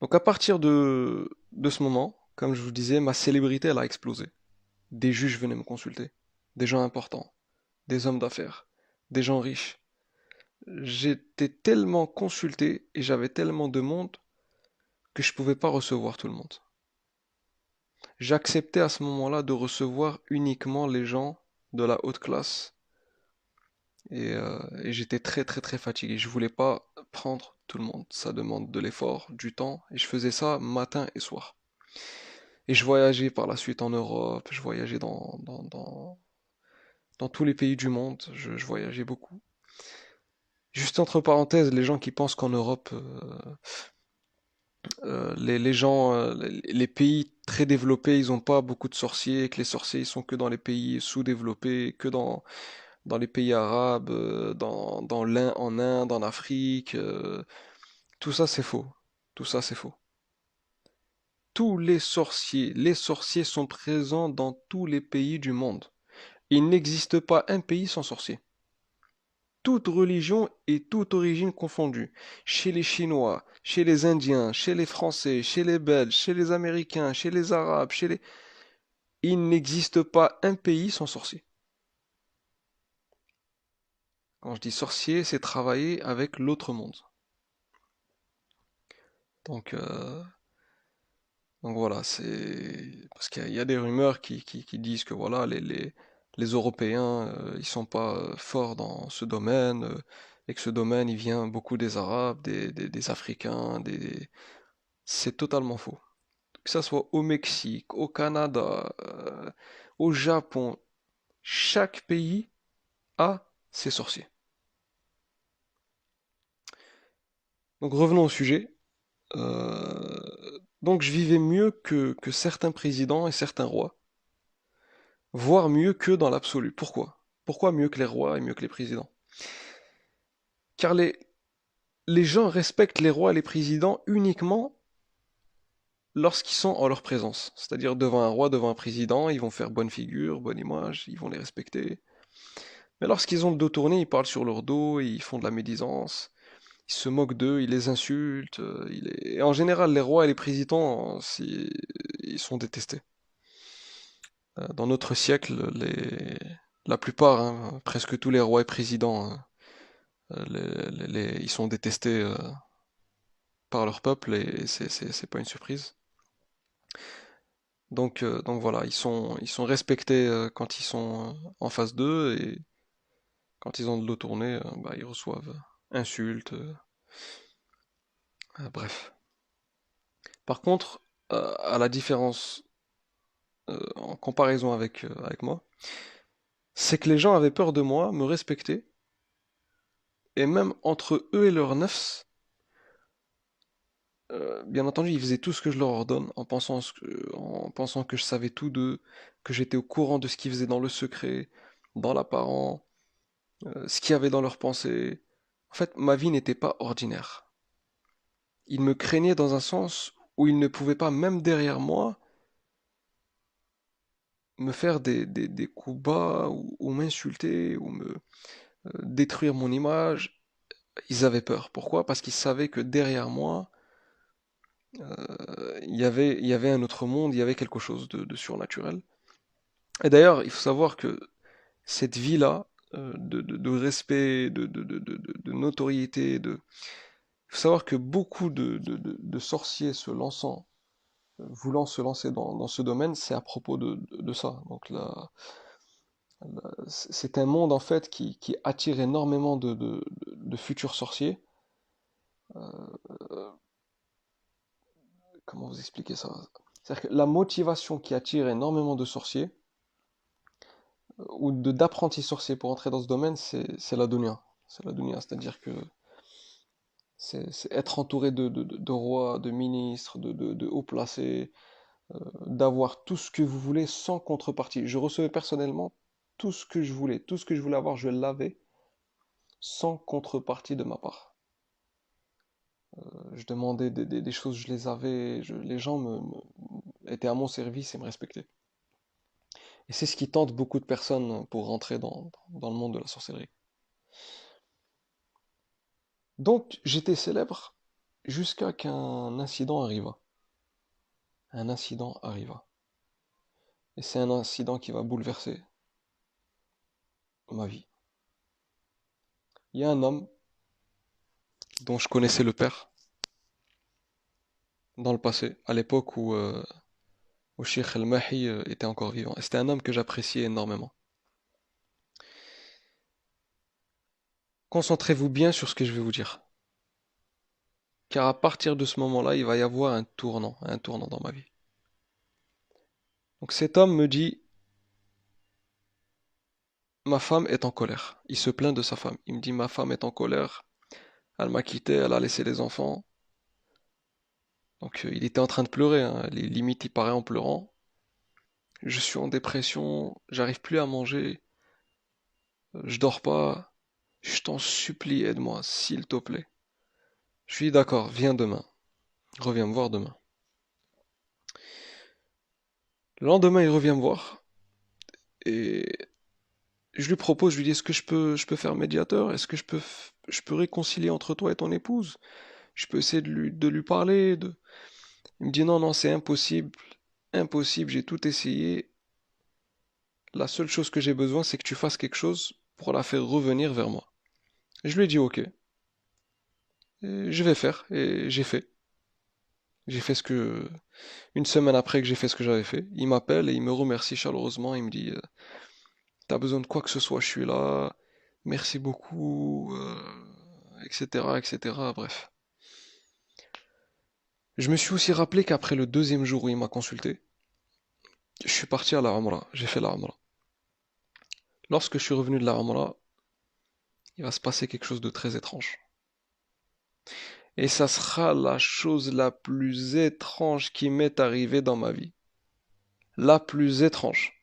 Donc à partir de ce moment, comme je vous disais, ma célébrité elle a explosé. Des juges venaient me consulter, des gens importants, des hommes d'affaires, des gens riches. J'étais tellement consulté et j'avais tellement de monde que je pouvais pas recevoir tout le monde. J'acceptais à ce moment-là de recevoir uniquement les gens de la haute classe et j'étais très très très fatigué. Je voulais pas prendre tout le monde. Ça demande de l'effort, du temps et je faisais ça matin et soir. Et je voyageais par la suite en Europe, je voyageais dans tous les pays du monde, je voyageais beaucoup. Juste entre parenthèses, les gens qui pensent qu'en Europe, les gens, les pays très développés, ils n'ont pas beaucoup de sorciers, que les sorciers ils sont que dans les pays sous-développés, que dans les pays arabes, en Inde, en Afrique, tout ça c'est faux. Tout ça c'est faux. Tous les sorciers sont présents dans tous les pays du monde. Il n'existe pas un pays sans sorciers. Toute religion et toute origine confondue. Chez les Chinois, chez les Indiens, chez les Français, chez les Belges, chez les Américains, chez les Arabes, Il n'existe pas un pays sans sorciers. Quand je dis sorcier, c'est travailler avec l'autre monde. Donc, euh, donc voilà, c'est parce qu'il y a des rumeurs qui disent que voilà, les Européens, ils sont pas forts dans ce domaine, et que ce domaine, il vient beaucoup des Arabes, des Africains, C'est totalement faux. Que ça soit au Mexique, au Canada, au Japon, chaque pays a ses sorciers. Donc revenons au sujet. Donc je vivais mieux que certains présidents et certains rois, voire mieux que dans l'absolu. Pourquoi? Pourquoi mieux que les rois et mieux que les présidents? Car les gens respectent les rois et les présidents uniquement lorsqu'ils sont en leur présence. C'est-à-dire devant un roi, devant un président, ils vont faire bonne figure, bonne image, ils vont les respecter. Mais lorsqu'ils ont le dos tourné, ils parlent sur leur dos, ils font de la médisance, ils se moquent d'eux, ils les insultent. Et en général, les rois et les présidents, ils sont détestés. Dans notre siècle, la plupart, hein, presque tous les rois et présidents, hein, ils sont détestés par leur peuple et c'est pas une surprise. Donc voilà, ils sont respectés quand ils sont en face d'eux et quand ils ont de l'eau tournée, bah, ils reçoivent insultes, bref. Par contre, à la différence en comparaison avec moi, c'est que les gens avaient peur de moi, me respectaient, et même entre eux et leur nefs, bien entendu, ils faisaient tout ce que je leur ordonne, en pensant que je savais tout d'eux, que j'étais au courant de ce qu'ils faisaient dans le secret, dans l'apparent, ce qu'il y avait dans leurs pensées. En fait, ma vie n'était pas ordinaire. Ils me craignaient dans un sens où ils ne pouvaient pas, même derrière moi, me faire des coups bas ou m'insulter ou me détruire mon image. Ils avaient peur. Pourquoi? Parce qu'ils savaient que derrière moi, il y avait un autre monde, il y avait quelque chose de surnaturel. Et d'ailleurs, il faut savoir que cette vie-là, de respect, de notoriété, il faut savoir que beaucoup de sorciers voulant se lancer dans ce domaine, c'est à propos de ça. Donc là, c'est un monde en fait qui attire énormément de futurs sorciers. Comment vous expliquer ça? C'est-à-dire que la motivation qui attire énormément de sorciers, ou d'apprentis sorciers pour entrer dans ce domaine, c'est la dunya. C'est la dunya, c'est-à-dire que c'est être entouré de rois, de ministres, de hauts placés, d'avoir tout ce que vous voulez sans contrepartie. Je recevais personnellement tout ce que je voulais, tout ce que je voulais avoir, je l'avais sans contrepartie de ma part. Je demandais des choses, je les avais, les gens étaient à mon service et me respectaient. Et c'est ce qui tente beaucoup de personnes pour rentrer dans le monde de la sorcellerie. Donc j'étais célèbre jusqu'à qu'un incident arriva. Un incident arriva. Et c'est un incident qui va bouleverser ma vie. Il y a un homme dont je connaissais le père dans le passé, à l'époque où Sheikh El-Mahi était encore vivant. Et c'était un homme que j'appréciais énormément. Concentrez-vous bien sur ce que je vais vous dire. Car à partir de ce moment-là, il va y avoir un tournant dans ma vie. Donc cet homme me dit, ma femme est en colère. Il se plaint de sa femme. Il me dit, ma femme est en colère. Elle m'a quitté, elle a laissé les enfants. Donc il était en train de pleurer, hein. Limite il paraît en pleurant. Je suis en dépression, j'arrive plus à manger, je dors pas. Je t'en supplie, aide-moi, s'il te plaît. Je lui dis d'accord, viens demain. Reviens me voir demain. Le lendemain, il revient me voir et je lui propose, je lui dis est-ce que je peux faire médiateur? Est-ce que je peux réconcilier entre toi et ton épouse? Je peux essayer de lui parler. Il me dit non, non, c'est impossible. Impossible, j'ai tout essayé. La seule chose que j'ai besoin, c'est que tu fasses quelque chose pour la faire revenir vers moi. Je lui ai dit ok, et je vais faire, et j'ai fait. J'ai fait ce que... Une semaine après que j'ai fait ce que j'avais fait, il m'appelle et il me remercie chaleureusement, il me dit t'as besoin de quoi que ce soit, je suis là, merci beaucoup, etc., etc., bref. Je me suis aussi rappelé qu'après le deuxième jour où il m'a consulté, je suis parti à la Umrah, j'ai fait la Umrah. Lorsque je suis revenu de la Umrah, il va se passer quelque chose de très étrange. Et ça sera la chose la plus étrange qui m'est arrivée dans ma vie. La plus étrange.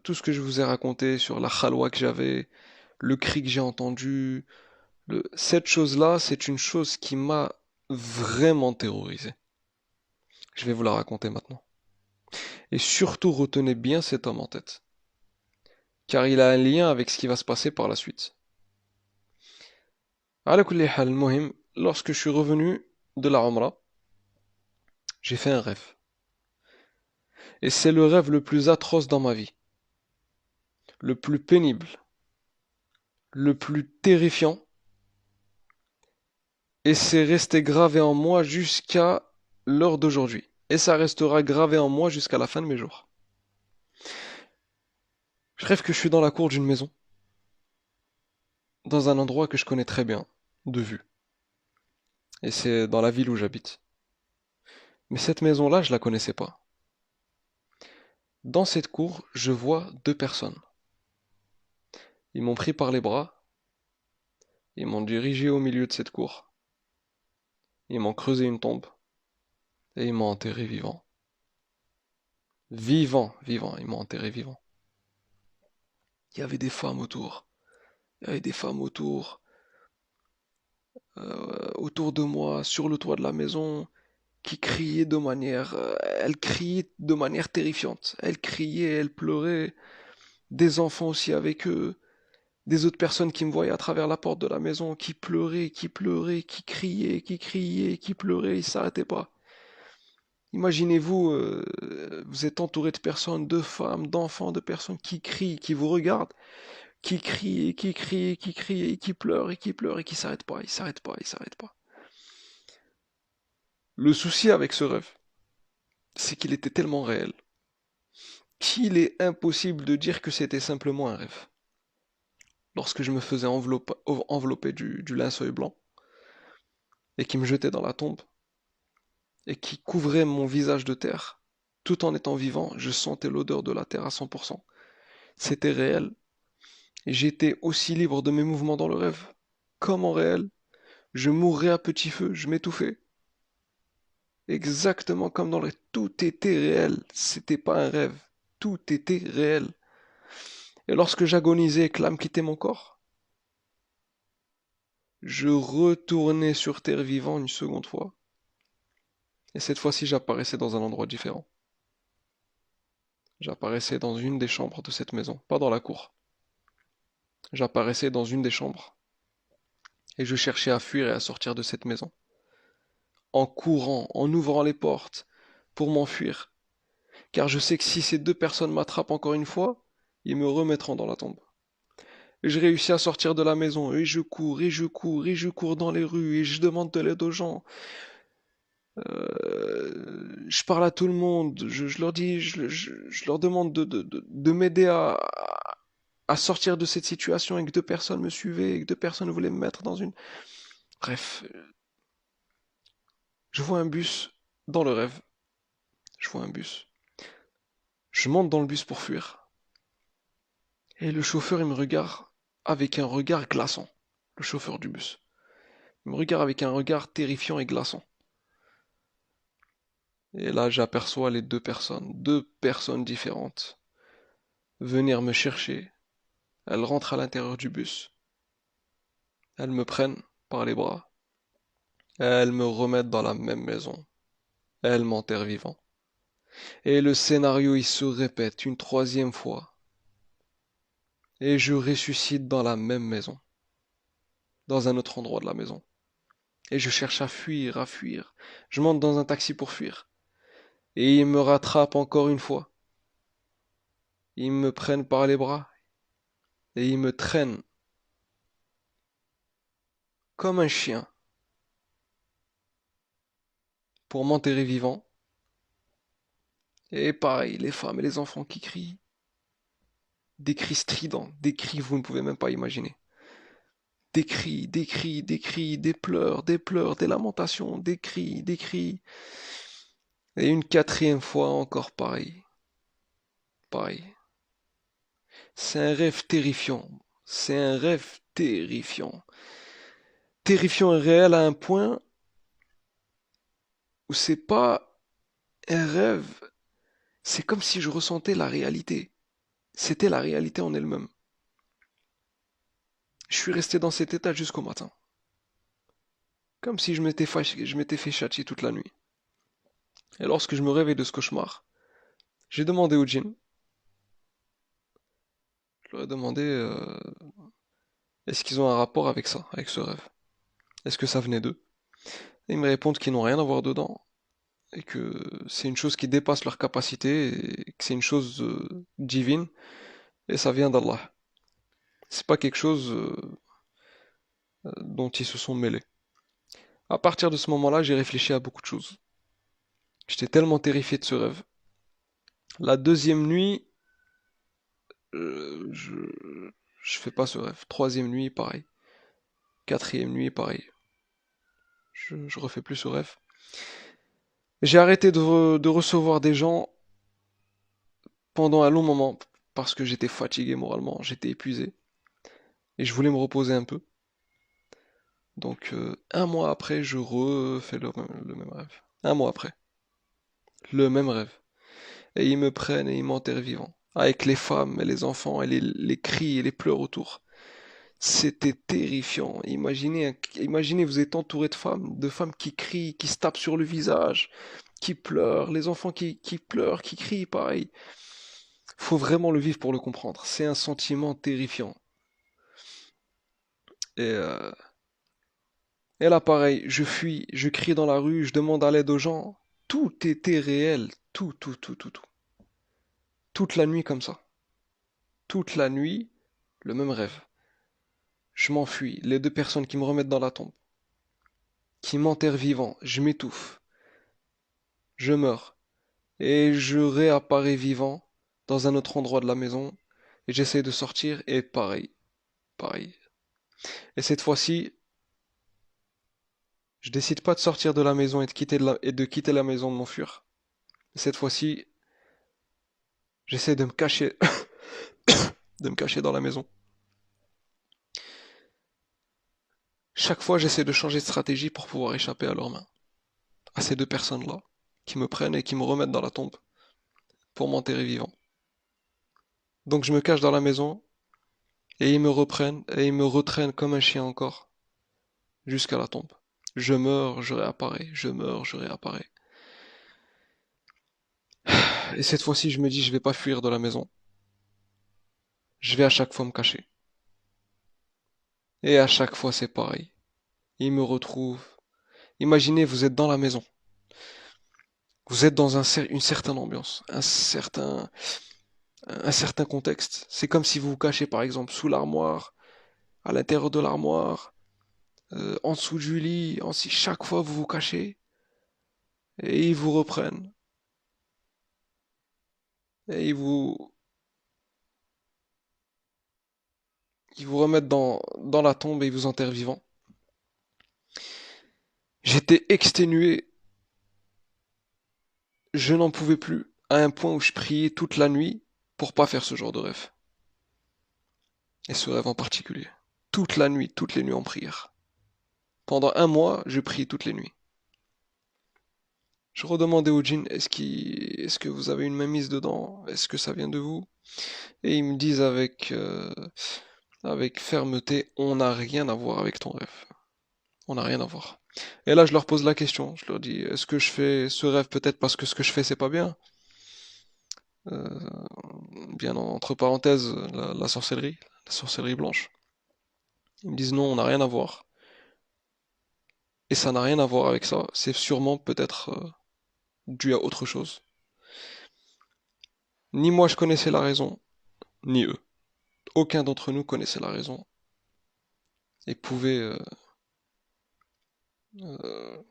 Tout ce que je vous ai raconté sur la khalwa que j'avais, le cri que j'ai entendu, cette chose-là, c'est une chose qui m'a vraiment terrorisé. Je vais vous la raconter maintenant. Et surtout, retenez bien cet homme en tête, car il a un lien avec ce qui va se passer par la suite. Ala kulli hal, mohim, lorsque je suis revenu de la Umrah, j'ai fait un rêve. Et c'est le rêve le plus atroce dans ma vie, le plus pénible, le plus terrifiant, et c'est resté gravé en moi jusqu'à l'heure d'aujourd'hui. Et ça restera gravé en moi jusqu'à la fin de mes jours. Je rêve que je suis dans la cour d'une maison, dans un endroit que je connais très bien, de vue. Et c'est dans la ville où j'habite. Mais cette maison-là, je la connaissais pas. Dans cette cour, je vois deux personnes. Ils m'ont pris par les bras, ils m'ont dirigé au milieu de cette cour, ils m'ont creusé une tombe, et ils m'ont enterré vivant. Vivant, vivant, ils m'ont enterré vivant. Il y avait des femmes autour, il y avait des femmes autour de moi, sur le toit de la maison, qui criaient de manière, elles criaient de manière terrifiante. Elles criaient, elles pleuraient, des enfants aussi avec eux, des autres personnes qui me voyaient à travers la porte de la maison, qui pleuraient, qui criaient, qui pleuraient, ils s'arrêtaient pas. Imaginez-vous, vous êtes entouré de personnes, de femmes, d'enfants, de personnes qui crient, qui vous regardent, qui crient, et qui crient, et qui crient, et qui pleurent, et qui pleurent, et qui s'arrêtent pas, ils s'arrêtent pas, ils s'arrêtent pas. Le souci avec ce rêve, c'est qu'il était tellement réel qu'il est impossible de dire que c'était simplement un rêve. Lorsque je me faisais envelopper du linceul blanc et qui me jetait dans la tombe et qui couvrait mon visage de terre, tout en étant vivant, je sentais l'odeur de la terre à 100%. C'était réel et j'étais aussi libre de mes mouvements dans le rêve comme en réel. Je mourais à petit feu, je m'étouffais. Exactement comme dans le rêve. Tout était réel, c'était pas un rêve. Tout était réel. Et lorsque j'agonisais et que l'âme quittait mon corps, je retournais sur terre vivant une seconde fois. Et cette fois-ci, j'apparaissais dans un endroit différent. J'apparaissais dans une des chambres de cette maison, pas dans la cour. J'apparaissais dans une des chambres. Et je cherchais à fuir et à sortir de cette maison. En courant, en ouvrant les portes, pour m'enfuir. Car je sais que si ces deux personnes m'attrapent encore une fois, ils me remettront dans la tombe. Et je réussis à sortir de la maison, et je cours, et je cours, et je cours dans les rues, et je demande de l'aide aux gens. Je parle à tout le monde, je leur dis, je leur demande de m'aider à sortir de cette situation et que deux personnes me suivaient et que deux personnes voulaient me mettre dans une... Bref, je vois un bus dans le rêve. Je vois un bus. Je monte dans le bus pour fuir. Et le chauffeur, il me regarde avec un regard glaçant. Le chauffeur du bus. Il me regarde avec un regard terrifiant et glaçant. Et là, j'aperçois les deux personnes différentes, venir me chercher. Elles rentrent à l'intérieur du bus. Elles me prennent par les bras. Elles me remettent dans la même maison. Elles m'enterrent vivant. Et le scénario, il se répète une troisième fois. Et je ressuscite dans la même maison, dans un autre endroit de la maison. Et je cherche à fuir, à fuir. Je monte dans un taxi pour fuir. Et ils me rattrapent encore une fois. Ils me prennent par les bras. et il me traîne comme un chien pour m'enterrer vivant. Et pareil, les femmes et les enfants qui crient, des cris stridents, des cris vous ne pouvez même pas imaginer. Des cris, des cris, des cris, des pleurs, des lamentations, des cris, des cris. Et une quatrième fois encore pareil, pareil. C'est un rêve terrifiant. C'est un rêve terrifiant. Terrifiant et réel à un point où c'est pas un rêve, c'est comme si je ressentais la réalité. C'était la réalité en elle-même. Je suis resté dans cet état jusqu'au matin. Comme si je m'étais fait châtier toute la nuit. Et lorsque je me réveille de ce cauchemar, j'ai demandé au djinn, je leur ai demandé est-ce qu'ils ont un rapport avec ça, avec ce rêve? Est-ce que ça venait d'eux? Et ils me répondent qu'ils n'ont rien à voir dedans, et que c'est une chose qui dépasse leur capacité, et que c'est une chose divine, et ça vient d'Allah. C'est pas quelque chose dont ils se sont mêlés. À partir de ce moment-là, j'ai réfléchi à beaucoup de choses. J'étais tellement terrifié de ce rêve. La deuxième nuit, je fais pas ce rêve. Troisième nuit, pareil. Quatrième nuit, pareil. Je refais plus ce rêve. J'ai arrêté de recevoir des gens pendant un long moment parce que j'étais fatigué moralement, j'étais épuisé et je voulais me reposer un peu. Donc un mois après, je refais le même rêve. Un mois après, le même rêve. Et ils me prennent et ils m'enterrent vivant. Avec les femmes et les enfants et les cris et les pleurs autour. C'était terrifiant. Imaginez, vous êtes entouré de femmes qui crient, qui se tapent sur le visage, qui pleurent, les enfants qui pleurent, qui crient, pareil. Faut vraiment le vivre pour le comprendre. C'est un sentiment terrifiant. Et, euh, et là, pareil, je fuis, je crie dans la rue, je demande à l'aide aux gens. Tout était réel. Tout, tout, tout, tout, tout. Toute la nuit comme ça. Toute la nuit, le même rêve. Je m'enfuis. Les deux personnes qui me remettent dans la tombe, qui m'enterrent vivant, je m'étouffe, je meurs. Et je réapparais vivant dans un autre endroit de la maison. Et j'essaie de sortir et pareil, pareil. Et cette fois-ci, je décide pas de sortir de la maison et de quitter la maison de m'enfuir. Cette fois-ci, j'essaie de me cacher, de me cacher dans la maison. Chaque fois, j'essaie de changer de stratégie pour pouvoir échapper à leurs mains. À ces deux personnes-là, qui me prennent et qui me remettent dans la tombe pour m'enterrer vivant. Donc je me cache dans la maison et ils me reprennent et ils me retraînent comme un chien encore jusqu'à la tombe. Je meurs, je réapparais, je meurs, je réapparais. Et cette fois-ci, je me dis, je vais pas fuir de la maison. Je vais à chaque fois me cacher. Et à chaque fois, c'est pareil. Ils me retrouvent. Imaginez, vous êtes dans la maison. Vous êtes dans une certaine ambiance, un certain contexte. C'est comme si vous vous cachez, par exemple, sous l'armoire, à l'intérieur de l'armoire, en dessous du lit. Chaque fois, vous vous cachez. Et ils vous reprennent. Et ils vous remettent dans la tombe et ils vous enterrent vivant. J'étais exténué, je n'en pouvais plus, à un point où je priais toute la nuit pour pas faire ce genre de rêve. Et ce rêve en particulier. Toute la nuit, toutes les nuits en prière. Pendant un mois, je prie toutes les nuits. Je redemandais au djinn, est-ce que vous avez une mainmise dedans? Est-ce que ça vient de vous? Et ils me disent avec fermeté, on n'a rien à voir avec ton rêve. On n'a rien à voir. Et là, je leur pose la question. Je leur dis, est-ce que je fais ce rêve peut-être parce que ce que je fais, c'est pas bien? Euh, Bien entre parenthèses, la sorcellerie blanche. Ils me disent non, on n'a rien à voir. Et ça n'a rien à voir avec ça. C'est sûrement peut-être dû à autre chose. Ni moi je connaissais la raison, ni eux. Aucun d'entre nous connaissait la raison et pouvait euh,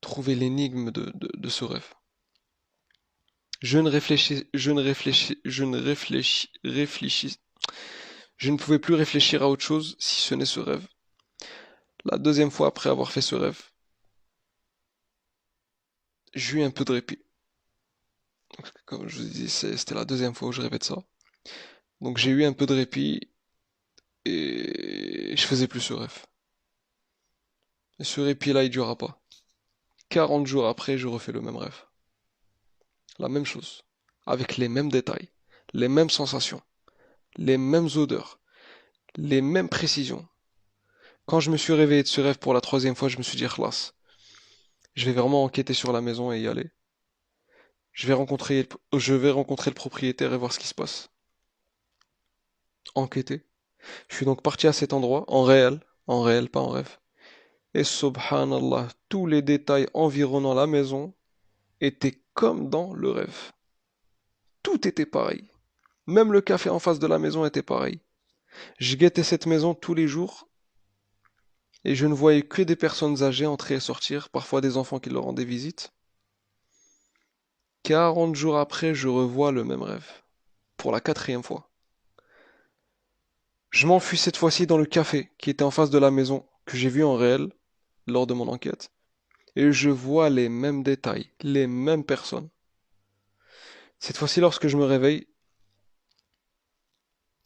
trouver l'énigme de ce rêve. Je ne pouvais plus réfléchir à autre chose si ce n'est ce rêve. La deuxième fois après avoir fait ce rêve, j'ai eu un peu de répit. Comme je vous dis, c'était la deuxième fois où je rêvais de ça. Donc j'ai eu un peu de répit et je faisais plus ce rêve. Et ce répit-là, il dura pas. 40 jours après, je refais le même rêve. La même chose. Avec les mêmes détails, les mêmes sensations, les mêmes odeurs, les mêmes précisions. Quand je me suis réveillé de ce rêve pour la troisième fois, je me suis dit, Khlas, je vais vraiment enquêter sur la maison et y aller. Je vais rencontrer le propriétaire et voir ce qui se passe. Enquêter. Je suis donc parti à cet endroit, en réel, pas en rêve. Et subhanallah, tous les détails environnant la maison étaient comme dans le rêve. Tout était pareil. Même le café en face de la maison était pareil. Je guettais cette maison tous les jours et je ne voyais que des personnes âgées entrer et sortir, parfois des enfants qui leur rendaient visite. 40 jours après, je revois le même rêve. Pour la quatrième fois. Je m'enfuis cette fois-ci dans le café qui était en face de la maison que j'ai vu en réel lors de mon enquête. Et je vois les mêmes détails, les mêmes personnes. Cette fois-ci, lorsque je me réveille,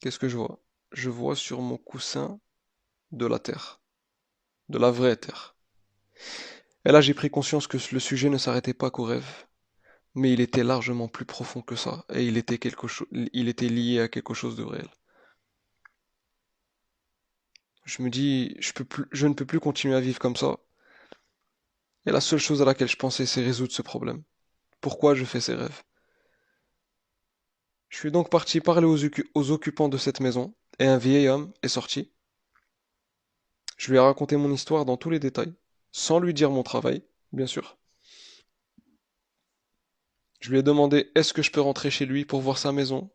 qu'est-ce que je vois? Je vois sur mon coussin de la terre, de la vraie terre. Et là, j'ai pris conscience que le sujet ne s'arrêtait pas qu'au rêve, mais il était largement plus profond que ça, et il était lié à quelque chose de réel. Je me dis, je ne peux plus continuer à vivre comme ça. Et la seule chose à laquelle je pensais, c'est résoudre ce problème. Pourquoi je fais ces rêves? Je suis donc parti parler aux occupants de cette maison, et un vieil homme est sorti. Je lui ai raconté mon histoire dans tous les détails, sans lui dire mon travail, bien sûr. Je lui ai demandé est-ce que je peux rentrer chez lui pour voir sa maison,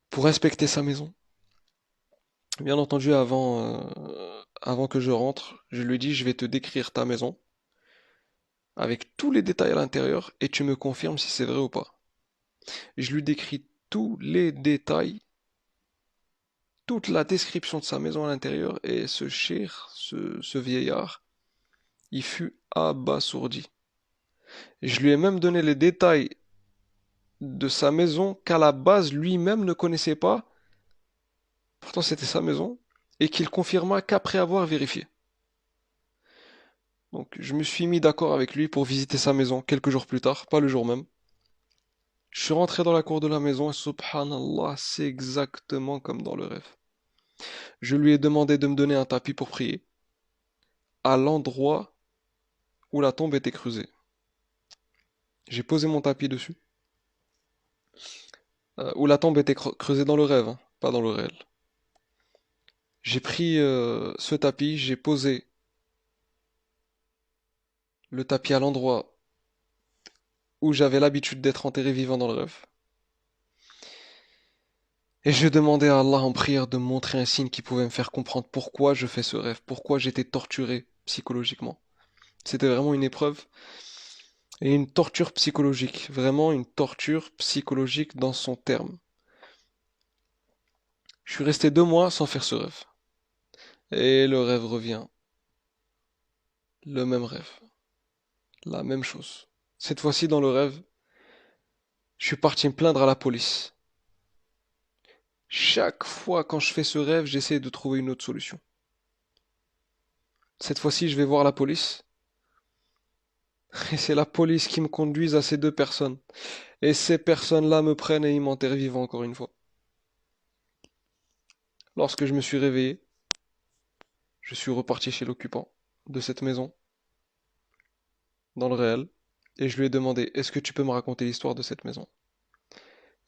pour inspecter sa maison. Bien entendu, avant que je rentre, je lui ai dit je vais te décrire ta maison, avec tous les détails à l'intérieur, et tu me confirmes si c'est vrai ou pas. Je lui décris tous les détails, toute la description de sa maison à l'intérieur, et ce vieillard, il fut abasourdi. Je lui ai même donné les détails de sa maison qu'à la base lui-même ne connaissait pas, pourtant c'était sa maison, et qu'il confirma qu'après avoir vérifié. Donc je me suis mis d'accord avec lui pour visiter sa maison quelques jours plus tard, pas le jour même. Je suis rentré dans la cour de la maison et subhanallah, c'est exactement comme dans le rêve. Je lui ai demandé de me donner un tapis pour prier, à l'endroit où la tombe était creusée. J'ai posé mon tapis dessus, où la tombe était creusée dans le rêve, hein, pas dans le réel. J'ai pris ce tapis, j'ai posé le tapis à l'endroit où j'avais l'habitude d'être enterré vivant dans le rêve. Et je demandais à Allah en prière de me montrer un signe qui pouvait me faire comprendre pourquoi je fais ce rêve, pourquoi j'étais torturé psychologiquement. C'était vraiment une épreuve et une torture psychologique, vraiment une torture psychologique dans son terme. Je suis resté 2 mois sans faire ce rêve. Et le rêve revient. Le même rêve. La même chose. Cette fois-ci, dans le rêve, je suis parti me plaindre à la police. Chaque fois quand je fais ce rêve, j'essaie de trouver une autre solution. Cette fois-ci, je vais voir la police. Et c'est la police qui me conduise à ces 2 personnes. Et ces personnes-là me prennent et ils m'enterrent vivant encore une fois. Lorsque je me suis réveillé, je suis reparti chez l'occupant de cette maison, dans le réel, et je lui ai demandé, est-ce que tu peux me raconter l'histoire de cette maison?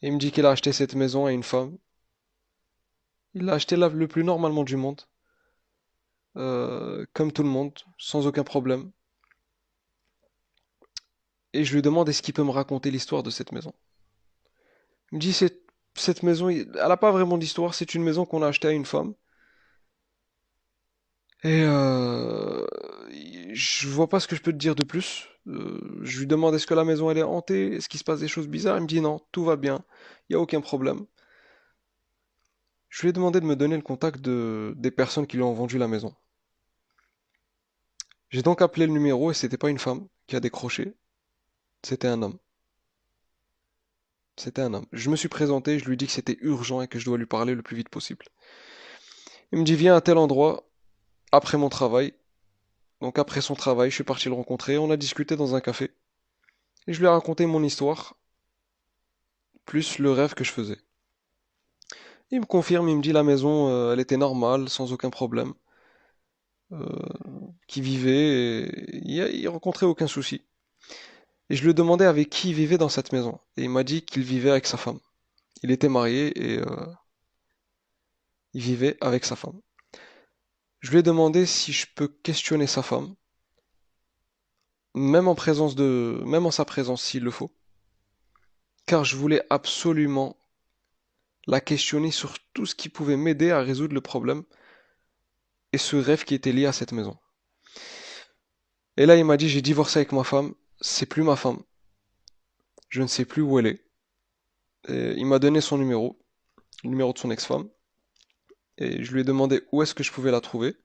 Et il me dit qu'il a acheté cette maison à une femme. Il l'a acheté là le plus normalement du monde, comme tout le monde, sans aucun problème. Et je lui demande est-ce qu'il peut me raconter l'histoire de cette maison. Il me dit, cette maison, elle n'a pas vraiment d'histoire, c'est une maison qu'on a achetée à une femme. Et je vois pas ce que je peux te dire de plus. Je lui demande est-ce que la maison elle est hantée, est-ce qu'il se passe des choses bizarres. Il me dit non, tout va bien, il n'y a aucun problème. Je lui ai demandé de me donner le contact des personnes qui lui ont vendu la maison. J'ai donc appelé le numéro et c'était pas une femme qui a décroché, c'était un homme. C'était un homme. Je me suis présenté, je lui ai dit que c'était urgent et que je dois lui parler le plus vite possible. Il me dit viens à tel endroit après mon travail. Donc après son travail, je suis parti le rencontrer, on a discuté dans un café et je lui ai raconté mon histoire plus le rêve que je faisais. Il me confirme, il me dit la maison, elle était normale, sans aucun problème, qui vivait, et il rencontrait aucun souci. Et je lui ai demandé avec qui il vivait dans cette maison. Et il m'a dit qu'il vivait avec sa femme. Il était marié et il vivait avec sa femme. Je lui ai demandé si je peux questionner sa femme, même en sa présence s'il le faut, car je voulais absolument la questionner sur tout ce qui pouvait m'aider à résoudre le problème et ce rêve qui était lié à cette maison. Et là, il m'a dit, j'ai divorcé avec ma femme, c'est plus ma femme, je ne sais plus où elle est. Et il m'a donné son numéro, le numéro de son ex-femme, et je lui ai demandé où est-ce que je pouvais la trouver.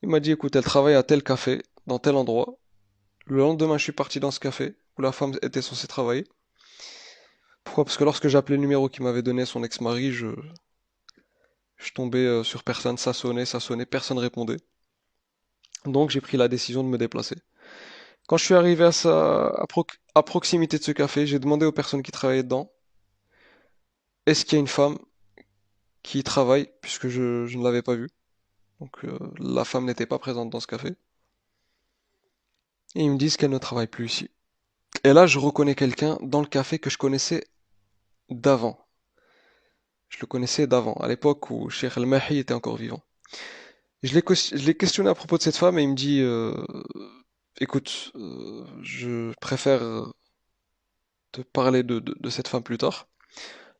Il m'a dit, écoute, elle travaille à tel café, dans tel endroit. Le lendemain, je suis parti dans ce café où la femme était censée travailler. Pourquoi? Parce que lorsque j'ai appelé le numéro qu'il m'avait donné son ex-mari, je tombais sur personne, ça sonnait, personne répondait. Donc j'ai pris la décision de me déplacer. Quand je suis arrivé à proximité de ce café, j'ai demandé aux personnes qui travaillaient dedans, est-ce qu'il y a une femme qui y travaille, puisque je ne l'avais pas vue. Donc la femme n'était pas présente dans ce café. Et ils me disent qu'elle ne travaille plus ici. Et là, je reconnais quelqu'un dans le café que je connaissais d'avant. Je le connaissais d'avant, à l'époque où Cheikh El-Mahi était encore vivant. Je l'ai questionné à propos de cette femme et il me dit écoute, je préfère te parler de cette femme plus tard.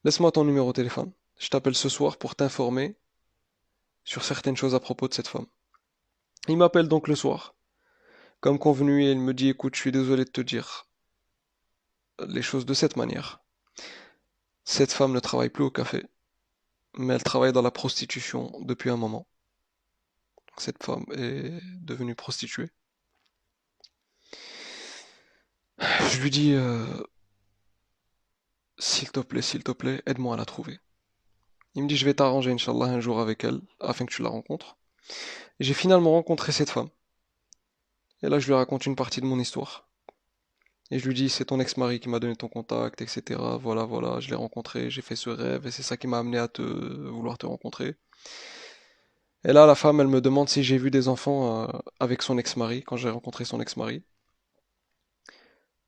Laisse-moi ton numéro de téléphone. Je t'appelle ce soir pour t'informer sur certaines choses à propos de cette femme. Il m'appelle donc le soir, comme convenu, et il me dit écoute, je suis désolé de te dire les choses de cette manière. Cette femme ne travaille plus au café, mais elle travaille dans la prostitution depuis un moment. Cette femme est devenue prostituée. Je lui dis s'il te plaît, aide-moi à la trouver. Il me dit je vais t'arranger, Inch'Allah, un jour avec elle, afin que tu la rencontres. Et j'ai finalement rencontré cette femme. Et là, je lui raconte une partie de mon histoire. Et je lui dis, c'est ton ex-mari qui m'a donné ton contact, etc. Voilà, voilà, je l'ai rencontré, j'ai fait ce rêve, et c'est ça qui m'a amené à vouloir te rencontrer. Et là, la femme, elle me demande si j'ai vu des enfants avec son ex-mari, quand j'ai rencontré son ex-mari.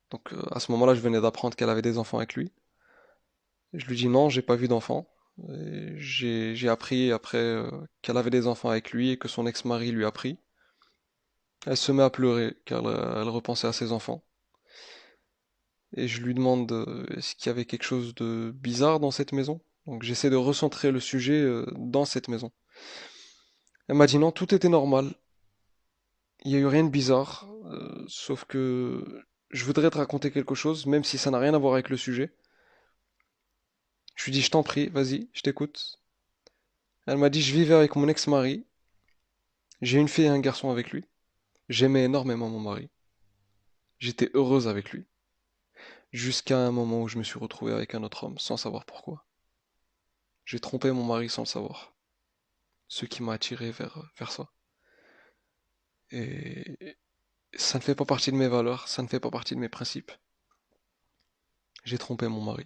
Donc à ce moment-là, je venais d'apprendre qu'elle avait des enfants avec lui. Et je lui dis non, j'ai pas vu d'enfants. Et j'ai appris après qu'elle avait des enfants avec lui et que son ex-mari lui a pris. Elle se met à pleurer car elle repensait à ses enfants. Et je lui demande est-ce qu'il y avait quelque chose de bizarre dans cette maison? Donc j'essaie de recentrer le sujet dans cette maison. Elle m'a dit non, tout était normal. Il n'y a eu rien de bizarre. Sauf que je voudrais te raconter quelque chose, même si ça n'a rien à voir avec le sujet. Je lui dis je t'en prie, vas-y, je t'écoute. Elle m'a dit je vivais avec mon ex-mari. J'ai une fille et un garçon avec lui. J'aimais énormément mon mari. J'étais heureuse avec lui. Jusqu'à un moment où je me suis retrouvée avec un autre homme sans savoir pourquoi. J'ai trompé mon mari sans le savoir. Ce qui m'a attiré vers ça. Et ça ne fait pas partie de mes valeurs, ça ne fait pas partie de mes principes. J'ai trompé mon mari.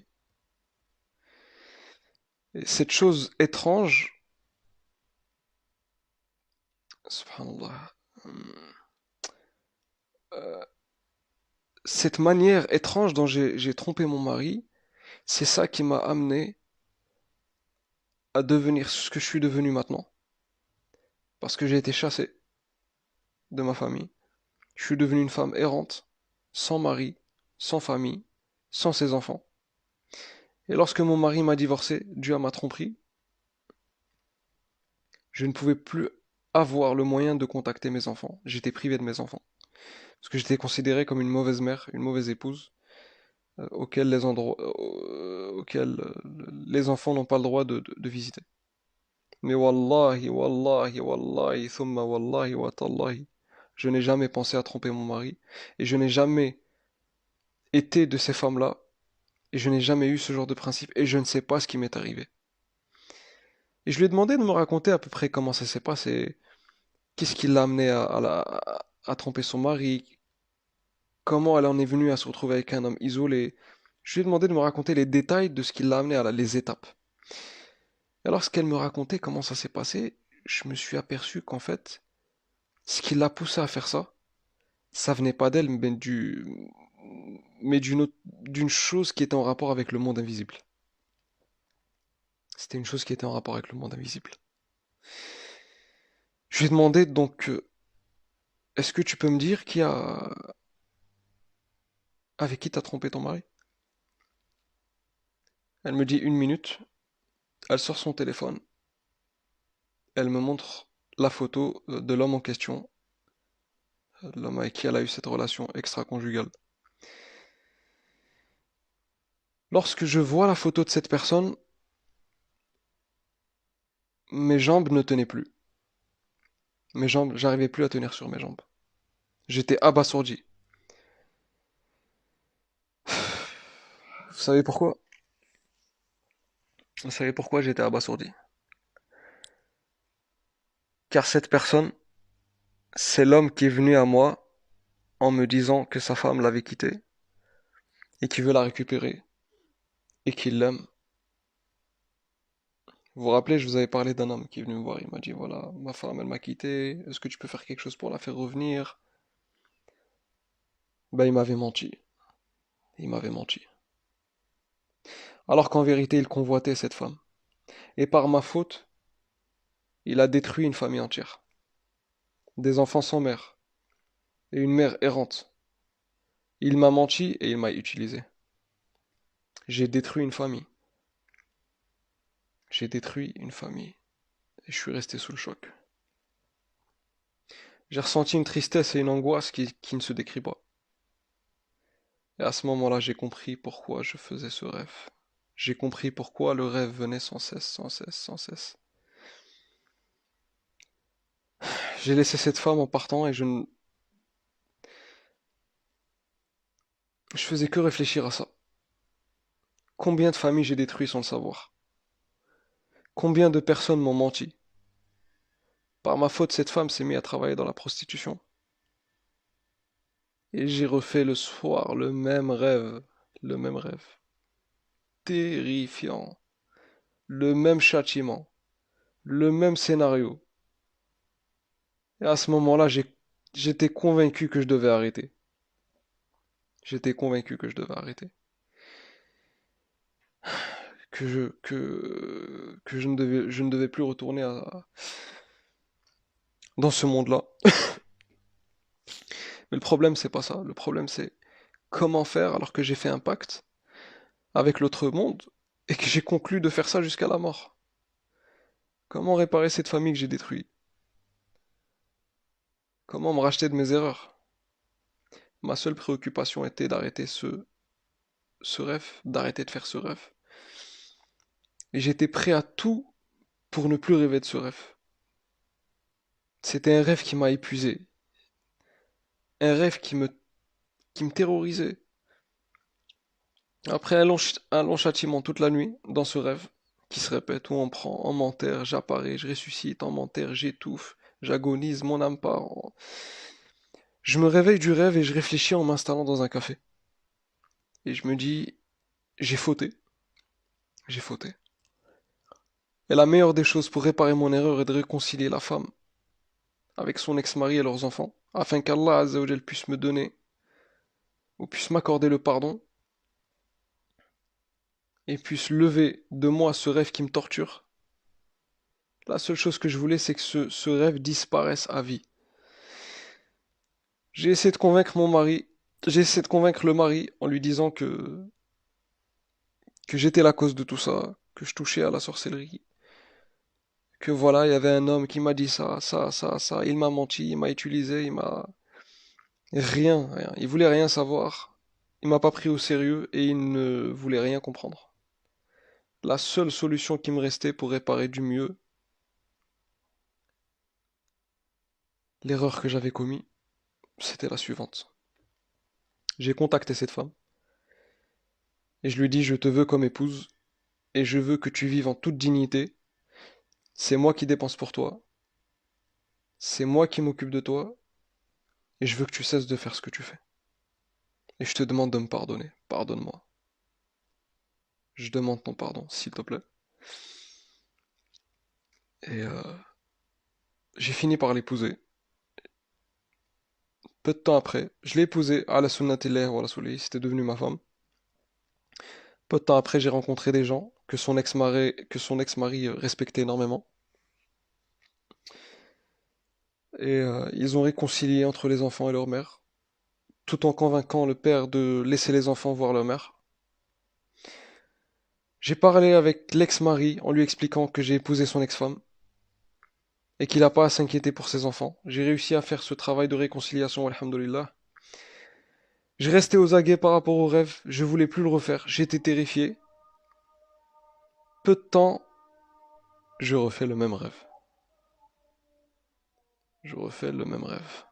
Et cette chose étrange, subhanallah, euh, cette manière étrange dont j'ai trompé mon mari, c'est ça qui m'a amené à devenir ce que je suis devenu maintenant. Parce que j'ai été chassé de ma famille. Je suis devenu une femme errante, sans mari, sans famille, sans ses enfants. Et lorsque mon mari m'a divorcé dû à ma tromperie, je ne pouvais plus avoir le moyen de contacter mes enfants. J'étais privé de mes enfants. Parce que j'étais considéré comme une mauvaise mère, une mauvaise épouse, auxquels les enfants n'ont pas le droit de visiter. Mais wallahi, wallahi, wallahi, thumma wallahi wa tallahi, je n'ai jamais pensé à tromper mon mari, et je n'ai jamais été de ces femmes-là, et je n'ai jamais eu ce genre de principe, et je ne sais pas ce qui m'est arrivé. Et je lui ai demandé de me raconter à peu près comment ça s'est passé, qu'est-ce qui l'a amené à tromper son mari, comment elle en est venue à se retrouver avec un homme isolé. Je lui ai demandé de me raconter les détails de ce qui l'a amené les étapes. Et lorsqu'elle me racontait comment ça s'est passé, je me suis aperçu qu'en fait, ce qui l'a poussé à faire ça, ça venait pas d'elle, mais d'une chose qui était en rapport avec le monde invisible. C'était une chose qui était en rapport avec le monde invisible. Je lui ai demandé donc, est-ce que tu peux me dire avec qui t'as trompé ton mari? Elle me dit 1 minute, elle sort son téléphone, elle me montre la photo de l'homme en question, l'homme avec qui elle a eu cette relation extra-conjugale. Lorsque je vois la photo de cette personne, mes jambes ne tenaient plus. Mes jambes, j'arrivais plus à tenir sur mes jambes. J'étais abasourdi. Vous savez pourquoi? Vous savez pourquoi j'étais abasourdi? Car cette personne, c'est l'homme qui est venu à moi en me disant que sa femme l'avait quitté et qu'il veut la récupérer et qu'il l'aime. Vous vous rappelez, je vous avais parlé d'un homme qui est venu me voir. Il m'a dit, voilà, ma femme, elle m'a quitté. Est-ce que tu peux faire quelque chose pour la faire revenir? Ben, il m'avait menti. Il m'avait menti. Alors qu'en vérité, il convoitait cette femme. Et par ma faute, il a détruit une famille entière. Des enfants sans mère. Et une mère errante. Il m'a menti et il m'a utilisé. J'ai détruit une famille. J'ai détruit une famille. Et je suis resté sous le choc. J'ai ressenti une tristesse et une angoisse qui ne se décrit pas. Et à ce moment-là, j'ai compris pourquoi je faisais ce rêve. J'ai compris pourquoi le rêve venait sans cesse, sans cesse, sans cesse. J'ai laissé cette femme en partant et je faisais que réfléchir à ça. Combien de familles j'ai détruit sans le savoir? Combien de personnes m'ont menti? Par ma faute, cette femme s'est mise à travailler dans la prostitution. Et j'ai refait le soir le même rêve. Le même rêve. Terrifiant. Le même châtiment. Le même scénario. Et à ce moment-là, j'étais convaincu que je devais arrêter. J'étais convaincu que je devais arrêter. Que je ne devais plus retourner dans ce monde-là. Mais le problème, c'est pas ça. Le problème, c'est comment faire alors que j'ai fait un pacte avec l'autre monde et que j'ai conclu de faire ça jusqu'à la mort. Comment réparer cette famille que j'ai détruite? Comment me racheter de mes erreurs? Ma seule préoccupation était d'arrêter ce rêve, d'arrêter de faire ce rêve. Et j'étais prêt à tout pour ne plus rêver de ce rêve. C'était un rêve qui m'a épuisé. Un rêve qui me terrorisait. Après un long châtiment toute la nuit, dans ce rêve, qui se répète, où on m'enterre, j'apparais, je ressuscite, on m'enterre, j'étouffe, j'agonise, mon âme part. Je me réveille du rêve et je réfléchis en m'installant dans un café. Et je me dis, j'ai fauté, j'ai fauté. Et la meilleure des choses pour réparer mon erreur est de réconcilier la femme avec son ex-mari et leurs enfants, afin qu'Allah Azzawajal puisse me donner, ou puisse m'accorder le pardon, et puisse lever de moi ce rêve qui me torture. La seule chose que je voulais, c'est que ce rêve disparaisse à vie. J'ai essayé de convaincre mon mari, j'ai essayé de convaincre le mari en lui disant que j'étais la cause de tout ça, que je touchais à la sorcellerie, que voilà, il y avait un homme qui m'a dit ça, il m'a menti, il m'a utilisé, il m'a... Rien, il voulait rien savoir, il m'a pas pris au sérieux et il ne voulait rien comprendre. La seule solution qui me restait pour réparer du mieux l'erreur que j'avais commise, c'était la suivante. J'ai contacté cette femme et je lui ai dit je te veux comme épouse et je veux que tu vives en toute dignité. C'est moi qui dépense pour toi, c'est moi qui m'occupe de toi et je veux que tu cesses de faire ce que tu fais. Et je te demande de me pardonner. Pardonne-moi. Je demande ton pardon, s'il te plaît. Et j'ai fini par l'épouser. Peu de temps après, je l'ai épousée à la sunnatillah wa rasulihi, c'était devenu ma femme. Peu de temps après, j'ai rencontré des gens que son ex-mari respectait énormément. Et ils ont réconcilié entre les enfants et leur mère, tout en convainquant le père de laisser les enfants voir leur mère. J'ai parlé avec l'ex-mari en lui expliquant que j'ai épousé son ex-femme et qu'il n'a pas à s'inquiéter pour ses enfants. J'ai réussi à faire ce travail de réconciliation, alhamdoulilah. Je restais aux aguets par rapport au rêve, je voulais plus le refaire, j'étais terrifié. Peu de temps, je refais le même rêve. Je refais le même rêve.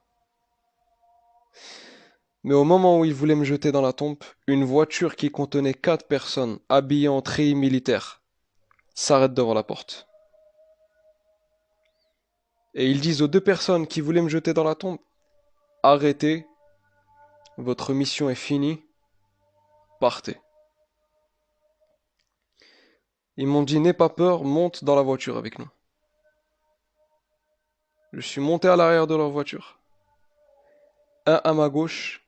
Mais au moment où il voulait me jeter dans la tombe, une voiture qui contenait 4 personnes habillées en treillis militaires s'arrête devant la porte. Et ils disent aux 2 personnes qui voulaient me jeter dans la tombe, arrêtez, votre mission est finie, partez. Ils m'ont dit, n'aie pas peur, monte dans la voiture avec nous. Je suis monté à l'arrière de leur voiture. Un à ma gauche,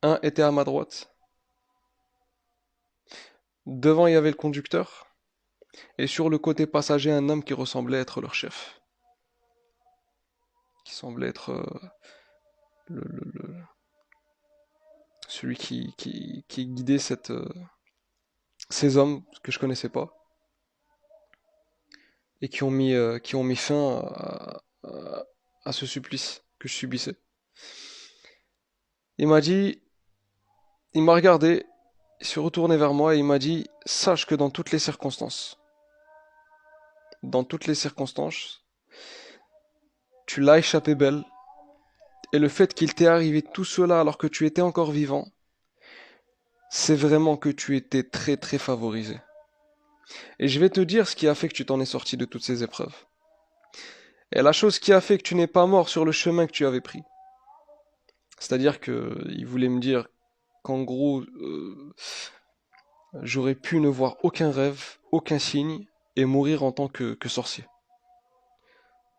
un était à ma droite. Devant, il y avait le conducteur. Et sur le côté passager, un homme qui ressemblait être leur chef. Qui semblait être le, le- le- celui qui guidait ces hommes que je connaissais pas. Et qui ont mis fin à ce supplice que je subissais. Il m'a dit, il m'a regardé, il s'est retourné vers moi et il m'a dit, sache que dans toutes les circonstances, tu l'as échappé belle, et le fait qu'il t'ait arrivé tout cela alors que tu étais encore vivant, c'est vraiment que tu étais très très favorisé. Et je vais te dire ce qui a fait que tu t'en es sorti de toutes ces épreuves. Et la chose qui a fait que tu n'es pas mort sur le chemin que tu avais pris. C'est-à-dire que il voulait me dire qu'en gros, j'aurais pu ne voir aucun rêve, aucun signe, et mourir en tant que sorcier.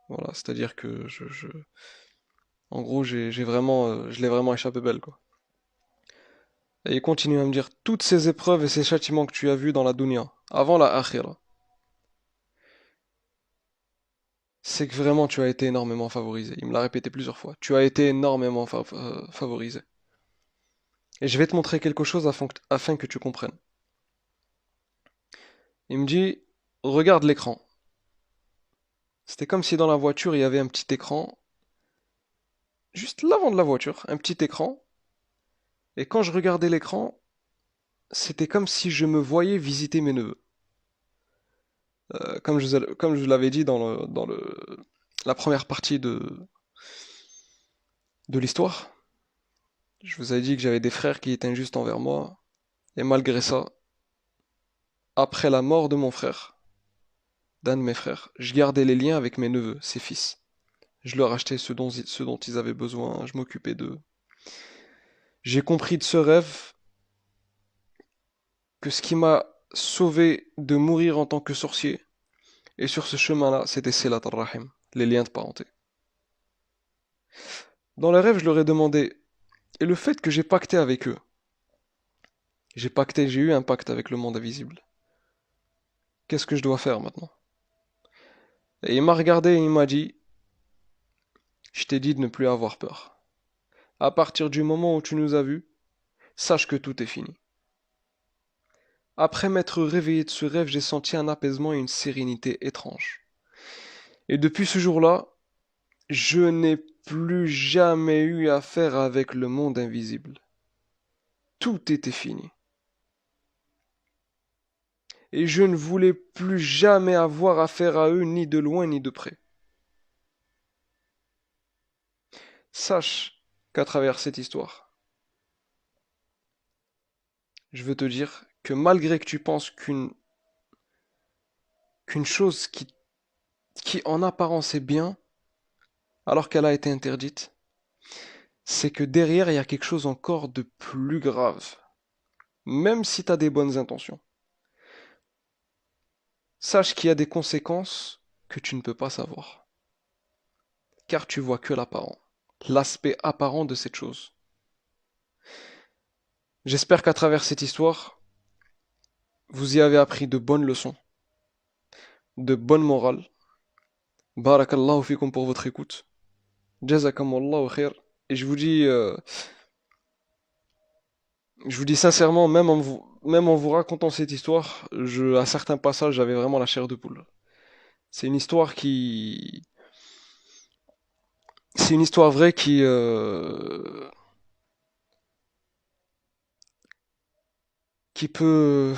Voilà, c'est-à-dire que en gros, je l'ai vraiment échappé belle, quoi. Et il continue à me dire, toutes ces épreuves et ces châtiments que tu as vus dans la dunya, avant la akhira, c'est que vraiment tu as été énormément favorisé. Il me l'a répété plusieurs fois. Tu as été énormément favorisé. Et je vais te montrer quelque chose afin que tu comprennes. Il me dit, regarde l'écran. C'était comme si dans la voiture il y avait un petit écran, juste l'avant de la voiture, un petit écran. Et quand je regardais l'écran, c'était comme si je me voyais visiter mes neveux. Comme je l'avais dit la première partie de l'histoire, je vous avais dit que j'avais des frères qui étaient injustes envers moi. Et malgré ça, après la mort de mon frère, d'un de mes frères, je gardais les liens avec mes neveux, ses fils. Je leur achetais ce dont ils avaient besoin, je m'occupais d'eux. J'ai compris de ce rêve que ce qui m'a sauvé de mourir en tant que sorcier, et sur ce chemin-là, c'était Silat al-Rahim, les liens de parenté. Dans le rêve, je leur ai demandé, et le fait que j'ai pacté avec eux, j'ai eu un pacte avec le monde invisible, qu'est-ce que je dois faire maintenant? Et il m'a regardé et il m'a dit, je t'ai dit de ne plus avoir peur. À partir du moment où tu nous as vus, sache que tout est fini. Après m'être réveillé de ce rêve, j'ai senti un apaisement et une sérénité étranges. Et depuis ce jour-là, je n'ai plus jamais eu affaire avec le monde invisible. Tout était fini. Et je ne voulais plus jamais avoir affaire à eux, ni de loin ni de près. Sache qu'à travers cette histoire, je veux te dire que malgré que tu penses qu'une chose qui en apparence est bien, alors qu'elle a été interdite, c'est que derrière il y a quelque chose encore de plus grave. Même si tu as des bonnes intentions, sache qu'il y a des conséquences que tu ne peux pas savoir, car tu vois que l'apparent, l'aspect apparent de cette chose. J'espère qu'à travers cette histoire, vous y avez appris de bonnes leçons, de bonnes morales. Barakallahu fikum pour votre écoute. Jazakumullahu khair. Et je vous dis sincèrement, même en vous racontant cette histoire, à certains passages, j'avais vraiment la chair de poule. C'est une histoire qui, c'est une histoire vraie qui peut,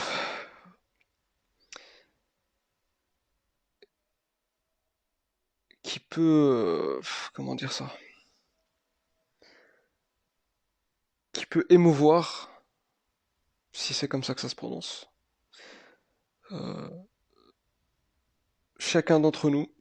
comment dire ça, qui peut émouvoir, si c'est comme ça que ça se prononce, euh, chacun d'entre nous.